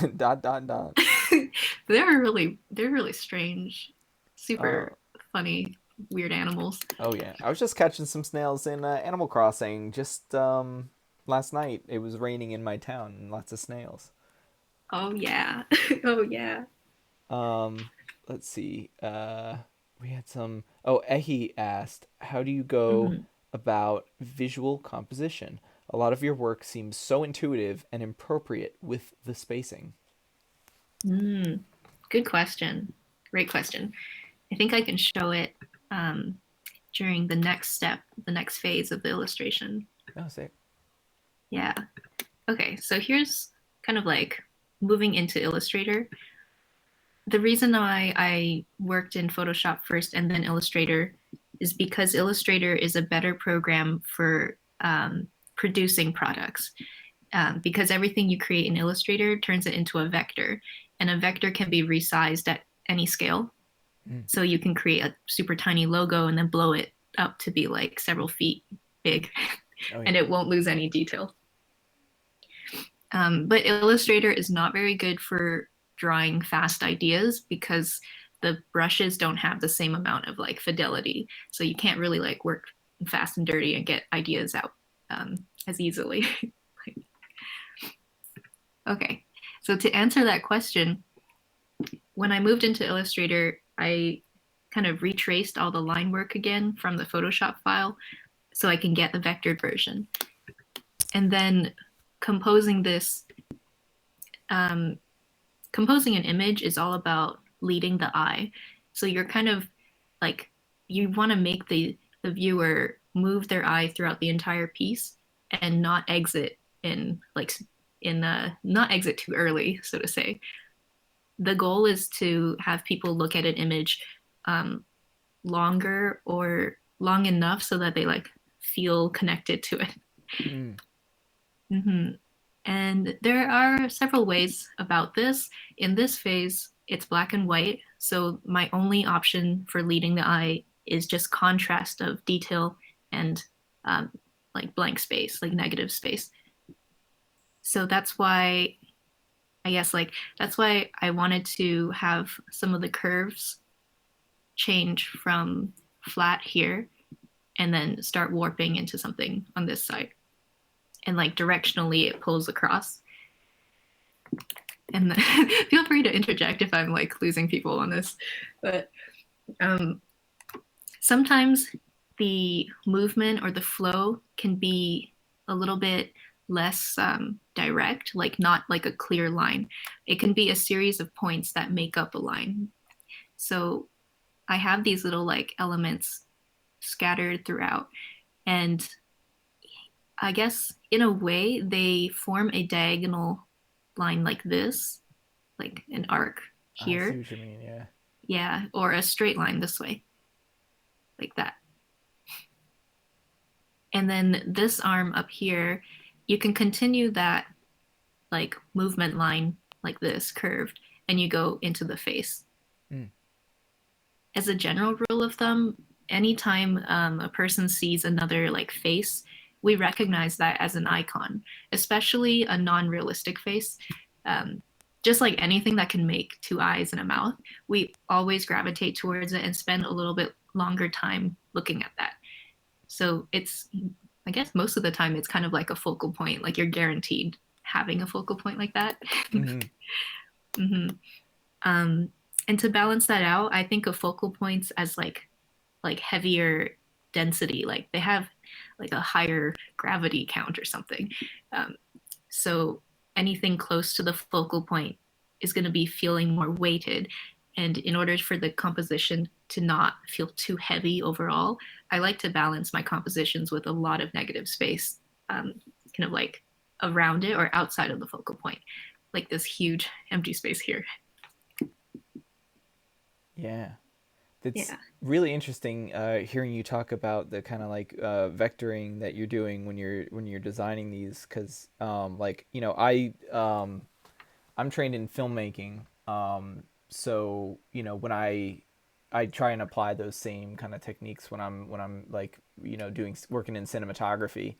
They're really strange, super funny, weird animals. Oh yeah, I was just catching some snails in Animal Crossing just last night. It was raining in my town and lots of snails. Oh yeah. Oh yeah. Let's see. We had some. Oh, Ehi asked, "How do you go about visual composition? A lot of your work seems so intuitive and appropriate with the spacing." Good question. Great question. I think I can show it during the next step, the next phase of the illustration. Oh, sick. Yeah. Okay, so here's kind of like moving into Illustrator. The reason I worked in Photoshop first and then Illustrator is because Illustrator is a better program for producing products. Because everything you create in Illustrator turns it into a vector. and a vector can be resized at any scale. So you can create a super tiny logo and then blow it up to be like several feet big, and it won't lose any detail. But Illustrator is not very good for drawing fast ideas because the brushes don't have the same amount of like fidelity. So you can't really like work fast and dirty and get ideas out as easily. Okay, so to answer that question, when I moved into Illustrator, I kind of retraced all the line work again from the Photoshop file so I can get the vectored version. And then composing this, composing an image is all about leading the eye. So you're kind of like, you want to make the viewer move their eye throughout the entire piece and not exit not exit too early, so to say. The goal is to have people look at an image longer or long enough so that they like feel connected to it. And there are several ways about this. In this phase, it's black and white. So my only option for leading the eye is just contrast of detail and like blank space, like negative space. So that's why, I guess like, that's why I wanted to have some of the curves change from flat here and then start warping into something on this side. And like directionally it pulls across. And feel free to interject if I'm like losing people on this. But sometimes the movement or the flow can be a little bit less direct, like not like a clear line. It can be a series of points that make up a line. So I have these little like elements scattered throughout, and I guess in a way they form a diagonal line like this, like an arc here. I see what you mean, yeah. Yeah, or a straight line this way, like that. And then this arm up here, you can continue that like movement line like this, curved, and you go into the face. As a general rule of thumb, anytime a person sees another like face, we recognize that as an icon, especially a non-realistic face. Just like anything that can make two eyes and a mouth, we always gravitate towards it and spend a little bit longer time looking at that. So it's, I guess most of the time it's kind of like a focal point, like you're guaranteed having a focal point like that. And to balance that out, I think of focal points as like heavier density, like they have like a higher gravity count or something. So anything close to the focal point is going to be feeling more weighted. And in order for the composition to not feel too heavy overall, I like to balance my compositions with a lot of negative space, kind of like around it or outside of the focal point, like this huge empty space here. Yeah. It's really interesting hearing you talk about the kind of like vectoring that you're doing when you're designing these, because like, you know, I'm trained in filmmaking, so you know, when I try and apply those same kind of techniques when I'm like, you know, working in cinematography,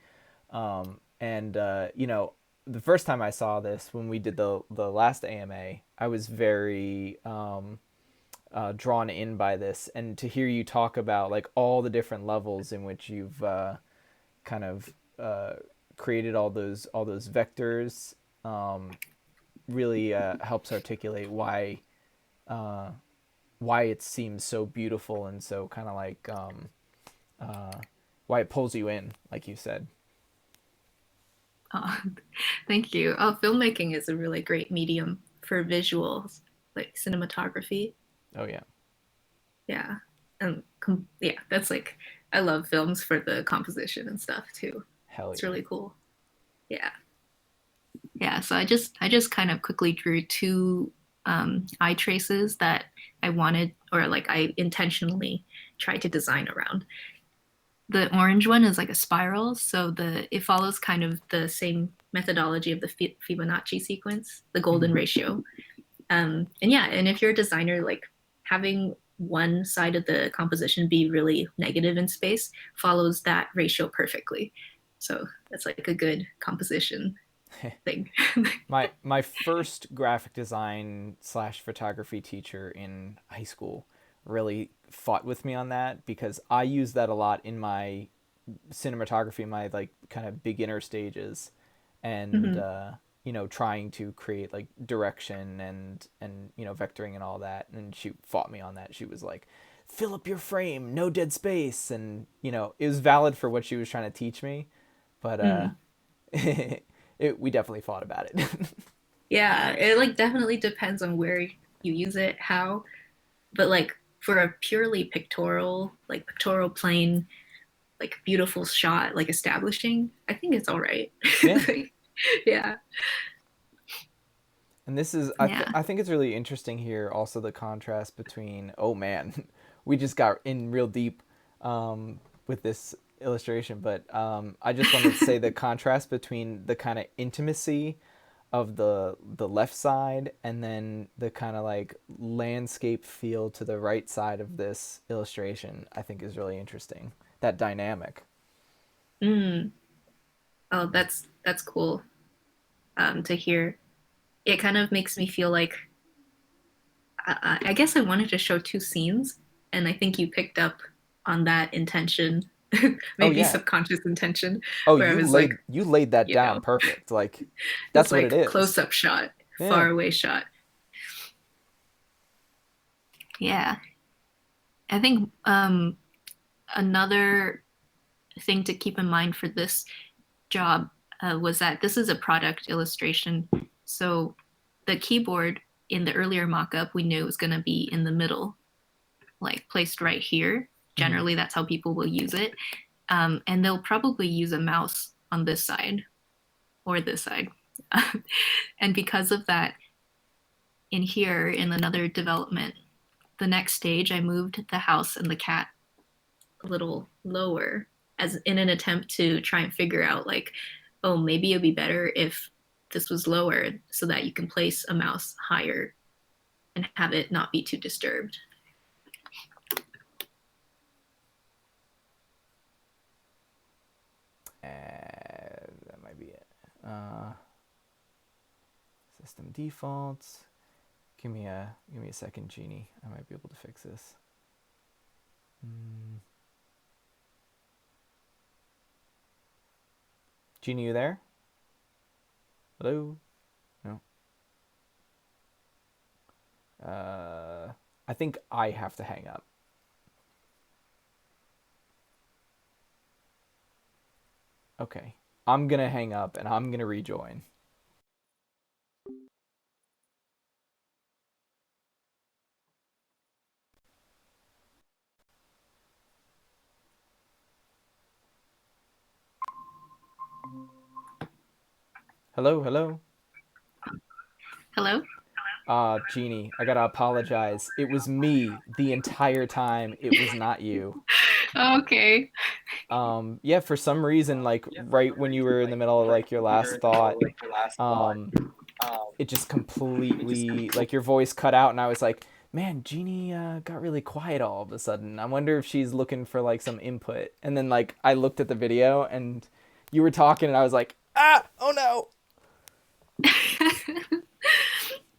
and you know, the first time I saw this when we did the last AMA, I was very drawn in by this, and to hear you talk about like all the different levels in which you've kind of created all those vectors really helps articulate why it seems so beautiful and so kind of like why it pulls you in, like you said. Oh, thank you. Oh, filmmaking is a really great medium for visuals, like cinematography. Oh yeah. Yeah. Yeah, that's like, I love films for the composition and stuff too. Hell yeah. It's really cool. Yeah. Yeah, so I just kind of quickly drew two eye traces that I wanted, or like I intentionally tried to design around. The orange one is like a spiral, so it follows kind of the same methodology of the Fibonacci sequence, the golden ratio. And yeah, and if you're a designer, like having one side of the composition be really negative in space follows that ratio perfectly. So that's like a good composition thing. My first graphic design slash photography teacher in high school really fought with me on that, because I use that a lot in my cinematography, my like kind of beginner stages, and trying to create like direction and vectoring and all that. And she fought me on that. She was like, fill up your frame, no dead space. And it was valid for what she was trying to teach me, but we definitely fought about it. Yeah, it like definitely depends on where you use it, how, but like for a purely pictorial plane, like beautiful shot, like establishing, I think it's all right. Yeah. Yeah. And this is, I think it's really interesting here also the contrast between, oh man, we just got in real deep with this illustration, but I just wanted to say the contrast between the kind of intimacy of the left side and then the kind of like landscape feel to the right side of this illustration, I think is really interesting. That dynamic. Mm. Oh, that's cool to hear. It kind of makes me feel like I guess I wanted to show two scenes, and I think you picked up on that intention, maybe subconscious intention. Oh, where I was you laid that down perfect. Like that's what like it is. Close-up shot, far away shot. Yeah, I think another thing to keep in mind for this job was that this is a product illustration, so the keyboard in the earlier mock-up we knew it was going to be in the middle, like placed right here. Generally, that's how people will use it. And they'll probably use a mouse on this side or this side. And because of that, in here, in another development, the next stage, I moved the house and the cat a little lower as in an attempt to try and figure out like, oh, maybe it'd be better if this was lower so that you can place a mouse higher and have it not be too disturbed. That might be it. System defaults. Give me a second, Genie. I might be able to fix this. Genie, you there? Hello? No. I think I have to hang up. Okay. I'm gonna hang up and I'm gonna rejoin. Hello, hello. Hello? Genie, I gotta apologize. It was me the entire time. It was not you. Okay. Yeah, for some reason, like right when you were in the middle of like your last thought, it just completely, like your voice cut out and I was like, man, Genie got really quiet all of a sudden. I wonder if she's looking for like some input. And then like I looked at the video and you were talking and I was like, oh no.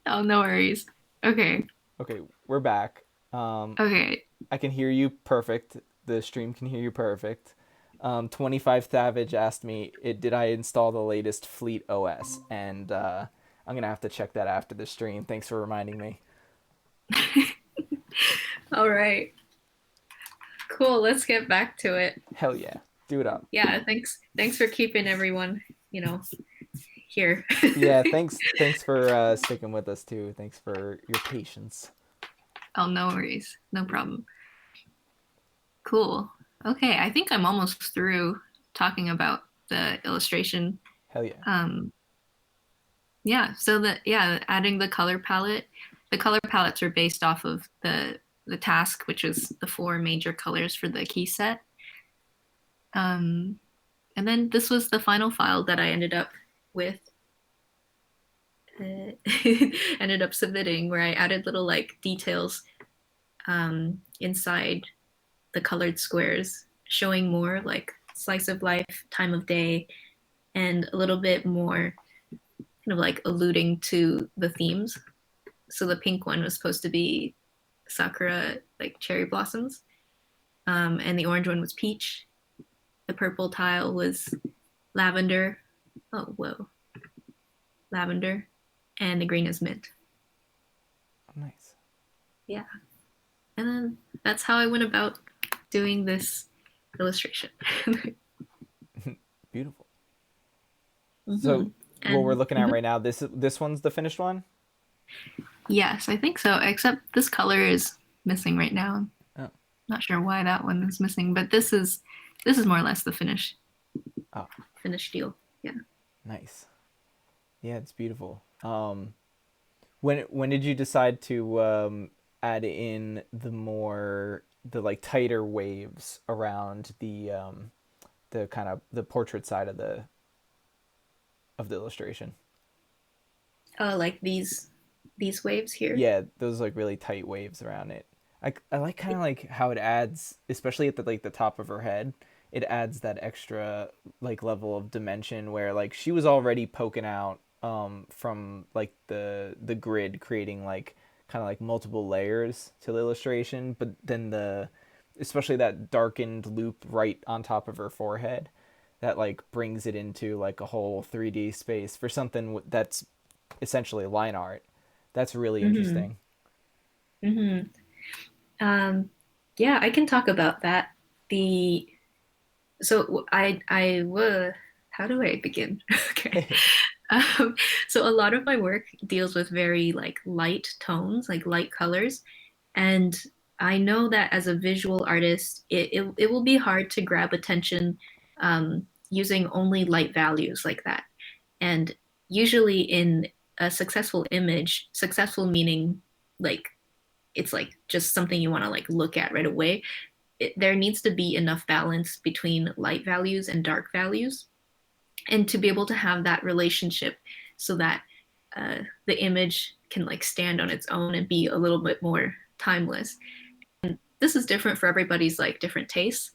Oh, no worries. Okay. Okay, we're back. Okay. I can hear you perfect. The stream can hear you perfect. 25 Savage asked me, did I install the latest Fleet OS? And I'm going to have to check that after the stream. Thanks for reminding me. All right. Cool. Let's get back to it. Hell yeah. Do it up. Yeah. Thanks for keeping everyone, here. Yeah. Thanks for sticking with us too. Thanks for your patience. Oh, no worries. No problem. Cool. Okay. I think I'm almost through talking about the illustration. Hell yeah. Yeah. So adding the color palette. The color palettes are based off of the task, which is the 4 major colors for the key set. And then this was the final file that I ended up with. ended up submitting, where I added little like details inside the colored squares, showing more like slice of life, time of day, and a little bit more kind of like alluding to the themes. So the pink one was supposed to be sakura, like cherry blossoms, and the orange one was peach. The purple tile was lavender. Oh, whoa. Lavender. And the green is mint. Nice. Yeah. And then that's how I went about doing this illustration. Beautiful. Mhm. So what we're And- looking at right now, this one's the finished one? Yes, I think so. Except this color is missing right now. Oh. Not sure why that one is missing, but this is more or less the finished deal. Yeah. Nice. Yeah, it's beautiful. When did you decide to add in the like tighter waves around the kind of the portrait side of the illustration? Like these waves here. Yeah, those like really tight waves around it. I like kind of like how it adds, especially at the top of her head, it adds that extra like level of dimension where like she was already poking out from like the grid, creating like kind of like multiple layers to the illustration, but then especially that darkened loop right on top of her forehead, that like brings it into like a whole 3D space for something that's essentially line art. That's really interesting. Mm-hmm. Yeah, I can talk about that. So I would, how do I begin? Okay. So a lot of my work deals with very like light tones, like light colors. And I know that as a visual artist, it will be hard to grab attention using only light values like that. And usually in a successful image, successful meaning like it's like just something you want to like look at right away. There needs to be enough balance between light values and dark values, and to be able to have that relationship so that the image can like stand on its own and be a little bit more timeless. And this is different for everybody's like different tastes.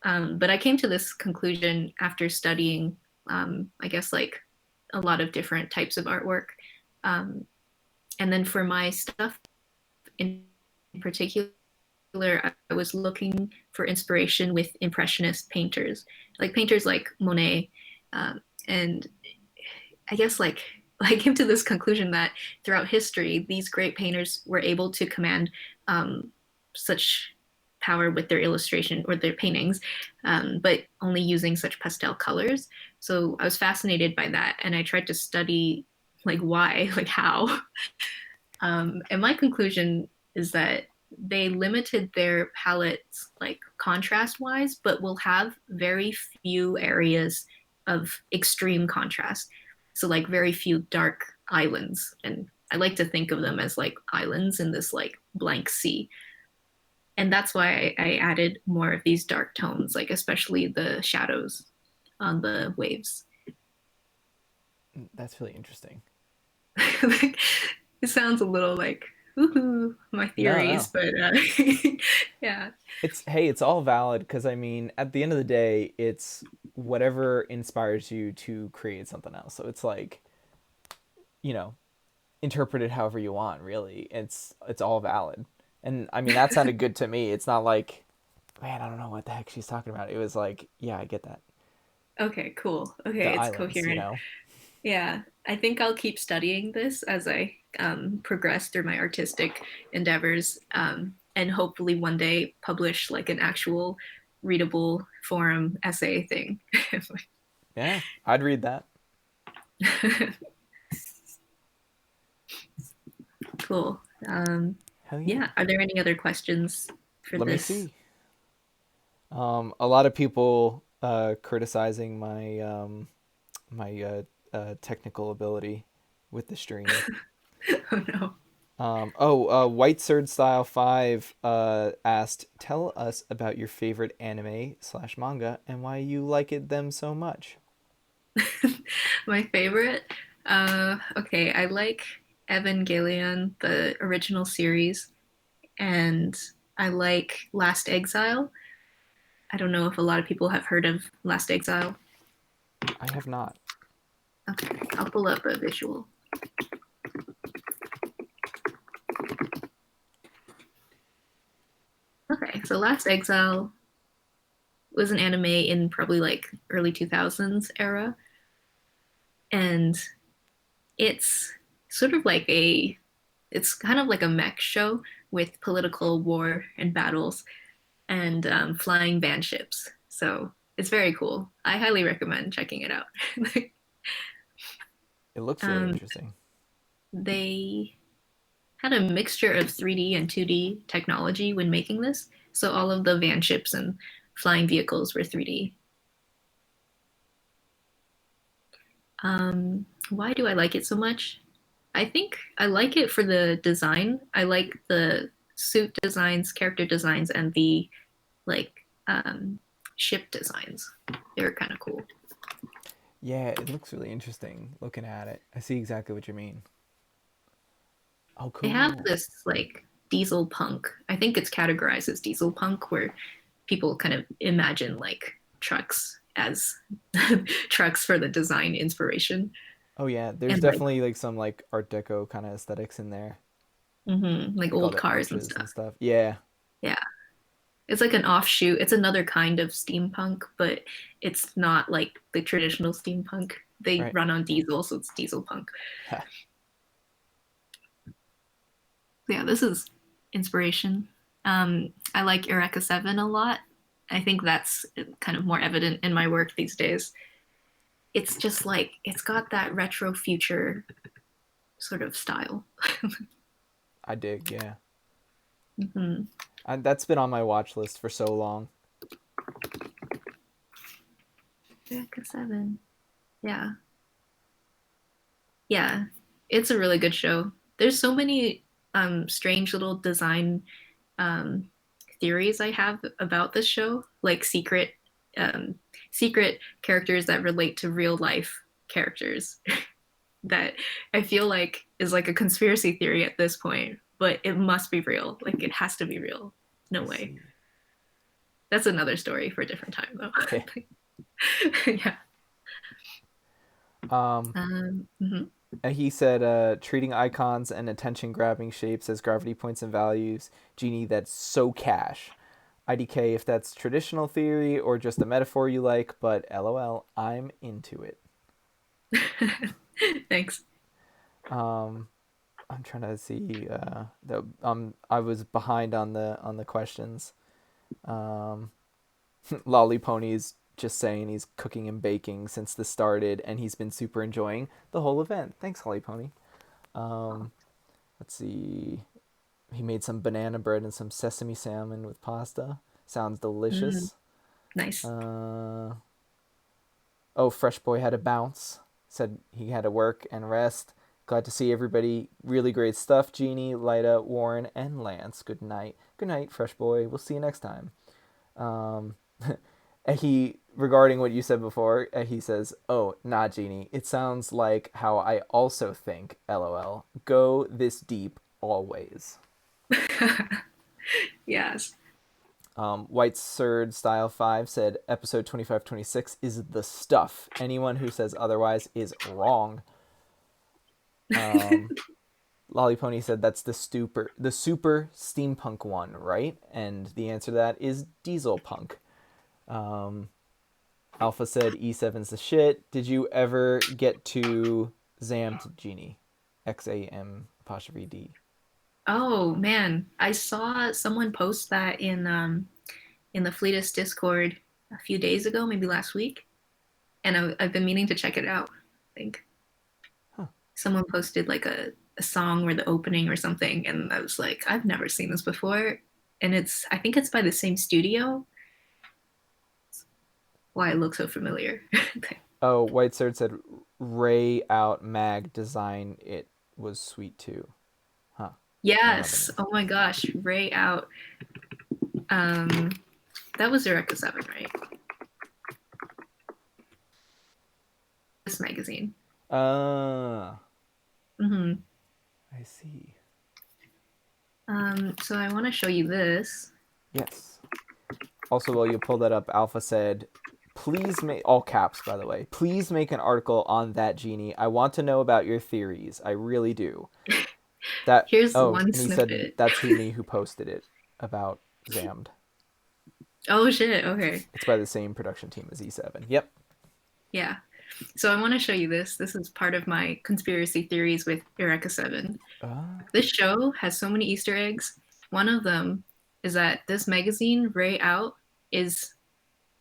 But I came to this conclusion after studying, I guess, like a lot of different types of artwork. And then for my stuff in particular, I was looking for inspiration with Impressionist painters like Monet. And I guess like I came to this conclusion that throughout history, these great painters were able to command such power with their illustration or their paintings, but only using such pastel colors. So I was fascinated by that, and I tried to study like why, like how. And my conclusion is that they limited their palettes like contrast wise, but will have very few areas of extreme contrast. So like very few dark islands. And I like to think of them as like islands in this like blank sea. And that's why I added more of these dark tones, like especially the shadows on the waves. That's really interesting. It sounds a little like woohoo, my theories, No. but yeah. It's all valid, because I mean at the end of the day it's whatever inspires you to create something else. So it's like, interpret it however you want, really. It's all valid. And I mean that sounded good to me. It's not like, man, I don't know what the heck she's talking about. It was like, yeah, I get that. Okay, cool. Okay, The it's islands, coherent. Yeah, I think I'll keep studying this as I progress through my artistic endeavors, and hopefully one day publish like an actual readable forum essay thing. Yeah, I'd read that. Cool. Hell Yeah, are there any other questions for Let this? me see. A lot of people criticizing my technical ability with the stream. Oh no. White Sword Style 5 asked, tell us about your favorite anime/manga and why you like them so much. My favorite, Okay, I like Evangelion, the original series, and I like Last Exile. I don't know if a lot of people have heard of Last Exile. I have not. Okay, I'll pull up a visual. Okay, so Last Exile was an anime in probably like early 2000s era, and it's sort of like it's kind of like a mech show with political war and battles and flying van ships. So it's very cool. I highly recommend checking it out. It looks really interesting. They had a mixture of 3D and 2D technology when making this. So all of the van ships and flying vehicles were 3D. Why do I like it so much? I think I like it for the design. I like the suit designs, character designs, and the like ship designs. They're kind of cool. Yeah, it looks really interesting looking at it. I see exactly what you mean. Oh, They cool. have this like diesel punk. I think it's categorized as diesel punk, where people kind of imagine like trucks as trucks for the design inspiration. Oh yeah, there's And definitely like some like Art Deco kind of aesthetics in there. like Like all old the cars and arches stuff. Yeah. Yeah. It's like an offshoot. It's another kind of steampunk, but it's not like the traditional steampunk. They Right. run on diesel, so it's diesel punk. Yeah, this is inspiration. I like Eureka 7 a lot. I think that's kind of more evident in my work these days. It's just like, it's got that retro future sort of style. I dig, yeah. Mhm. That's been on my watch list for so long. Eureka 7. Yeah. Yeah, it's a really good show. There's so many strange little design um, theories I have about this show, like secret characters that relate to real life characters that I feel like is like a conspiracy theory at this point, but it must be real. Like it has to be real. No I way. see. That's another story for a different time though. Yeah. Mhm. He said, treating icons and attention-grabbing shapes as gravity points and values. Genie, that's so cash. IDK, if that's traditional theory or just a metaphor you like, but LOL, I'm into it. Thanks. I'm trying to see. I was behind on the questions. Lolly Pony's just saying he's cooking and baking since this started, and he's been super enjoying the whole event. Thanks, Lolly Pony. Let's see. He made some banana bread and some sesame salmon with pasta. Sounds delicious. Nice. Oh, Fresh Boy had a bounce. Said he had to work and rest. Glad to see everybody. Really great stuff, Genie, Lyta, Warren, and Lance. Good night. Good night, Fresh Boy. We'll see you next time. He, regarding what you said before, he says, "Oh, nah, Genie. It sounds like how I also think. LOL. Go this deep always." Yes. White Surd Style 5 said, episode 2526 is the stuff. Anyone who says otherwise is wrong. Lolly Pony said that's the super steampunk one, right? And the answer to that is diesel punk. Alpha said E7's the shit. Did you ever get to Xammed, Genie? XAM''D. Oh man, I saw someone post that in the Fleetist Discord a few days ago, maybe last week, and I've been meaning to check it out. I think someone posted like a song or the opening or something, and I was like, I've never seen this before, and I think it's by the same studio. Why it looks so familiar. Oh, White Surd said Ray out mag design. It was sweet too. Huh. Yes. Oh my gosh. Ray out. That was Eureka 7, right? This magazine. Hmm. I see. So I want to show you this. Yes. Also, while you pull that up, Alpha said, please make, all caps, by the way, please make an article on that, Genie. I want to know about your theories. I really do. That, Here's oh, one and he said snippet. that's who posted it about Zammed. Oh shit, okay. It's by the same production team as E7. Yep. Yeah. So I want to show you this. This is part of my conspiracy theories with Eureka 7. This show has so many Easter eggs. One of them is that this magazine, Ray Out, is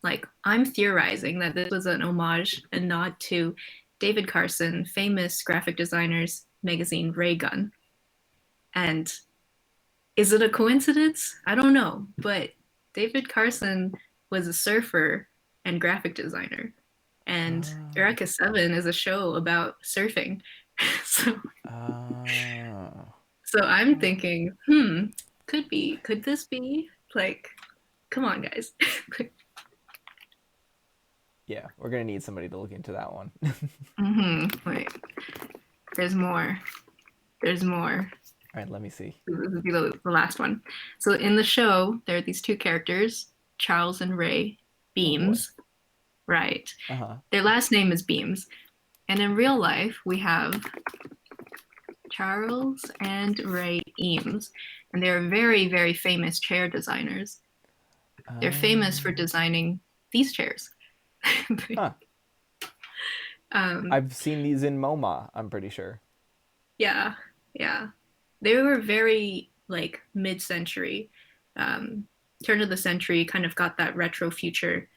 like, I'm theorizing that this was an homage and nod to David Carson, famous graphic designer's magazine Ray Gun. And is it a coincidence? I don't know, but David Carson was a surfer and graphic designer. And Eureka 7 is a show about surfing. So I'm thinking, could this be like, come on, guys. Yeah, we're gonna need somebody to look into that one. Wait, there's more. There's more. All right, let me see. This will be the last one. So in the show, there are these two characters, Charles and Ray Beams. Right. Their last name is Beams. And in real life, we have Charles and Ray Eames. And they're very, very famous chair designers. They're famous for designing these chairs. I've seen these in MoMA, I'm pretty sure. Yeah, yeah. They were very, like, mid-century. Turn of the century, kind of got that retro future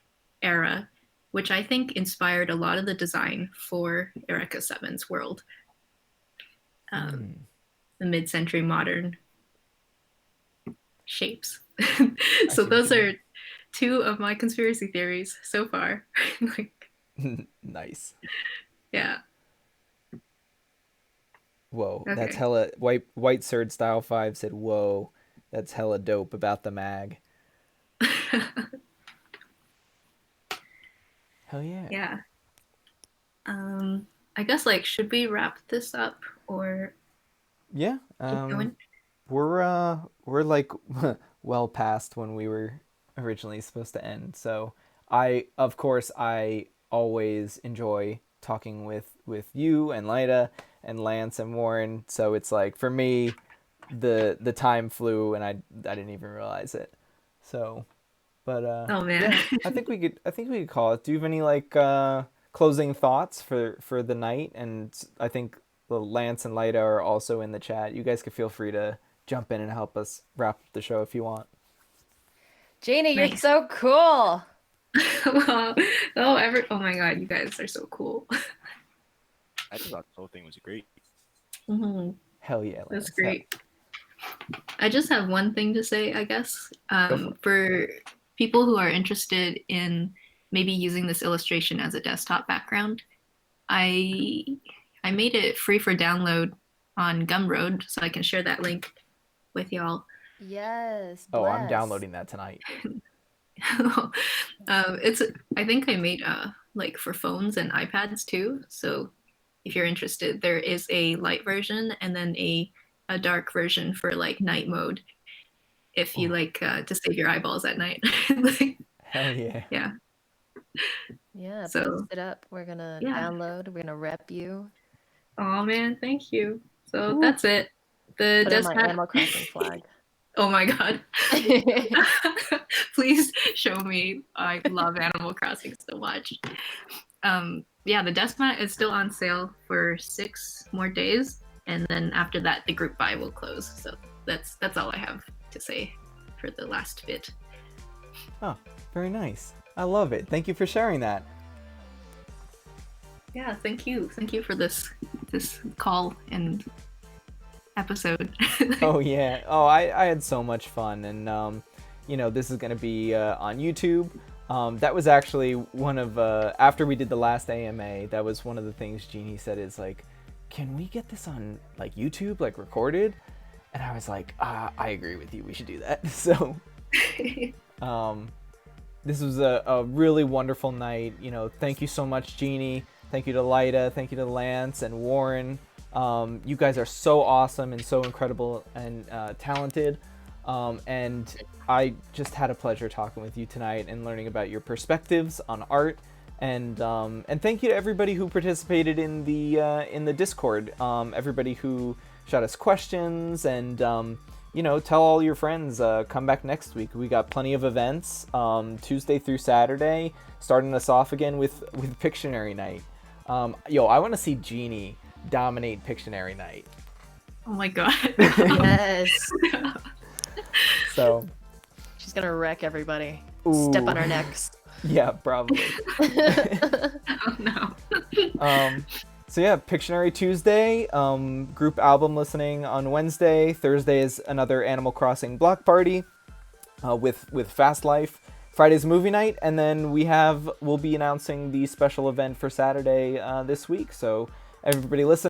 era, which I think inspired a lot of the design for Eureka 7's world. The mid-century modern shapes. So those are two of my conspiracy theories so far. Like, nice. Yeah. Whoa, Okay. that's hella. White Surd Style 5 said, whoa, that's hella dope about the mag. Hell yeah. Yeah. I guess, like, should we wrap this up or yeah? keep going? We're like well past when we were originally supposed to end. So I always enjoy talking with you and Lyta and Lance and Warren. So it's like, for me, the time flew and I didn't even realize it. So, but oh man, yeah, I think we could call it. Do you have any like closing thoughts for the night? And I think Lance and Lyta are also in the chat. You guys could feel free to jump in and help us wrap the show if you want. Genie, Nice. you're so cool. Wow. Oh my god, you guys are so cool. I just thought the whole thing was great. Mm-hmm. Hell yeah, Lance. That's great. I just have one thing to say, I guess. For people who are interested in maybe using this illustration as a desktop background, I made it free for download on Gumroad, so I can share that link with y'all. Yes. Oh, I'm bless. downloading that tonight. I think I made like for phones and iPads too. So if you're interested, there is a light version and then a dark version for like night mode. If you like to save your eyeballs at night. Hell yeah. Yeah. Yeah, So- post it up. We're gonna download. We're gonna rep you. Oh man, thank you. So that's it. The Put on my desktop. Animal Crossing flag. Oh my god. Please show me. I love Animal Crossing so much. Yeah, the desk mat is still on sale for 6 more days, and then after that the group buy will close. So that's all I have to say for the last bit. Oh, very nice. I love it. Thank you for sharing that. Yeah, thank you for this call and episode. Oh yeah. Oh, I had so much fun, and this is gonna be on YouTube. That was actually one of after we did the last AMA, that was one of the things Genie said is like, can we get this on like YouTube, like recorded? And I was like, I agree with you. We should do that. So, this was a really wonderful night. Thank you so much, Genie, Thank you to Lyta. Thank you to Lance and Warren. You guys are so awesome and so incredible and talented. And I just had a pleasure talking with you tonight and learning about your perspectives on art. And thank you to everybody who participated in the Discord. Everybody who shot us questions and tell all your friends. Come back next week. We got plenty of events Tuesday through Saturday, starting us off again with Pictionary Night. I want to see Genie dominate Pictionary Night. Oh my god. Yes. So She's gonna wreck everybody. Ooh. Step on our necks. Yeah, probably. Oh no. So yeah, Pictionary Tuesday, group album listening on Wednesday. Thursday is another Animal Crossing block party with Fast Life. Friday's movie night, and then we'll be announcing the special event for Saturday this week. So everybody listen.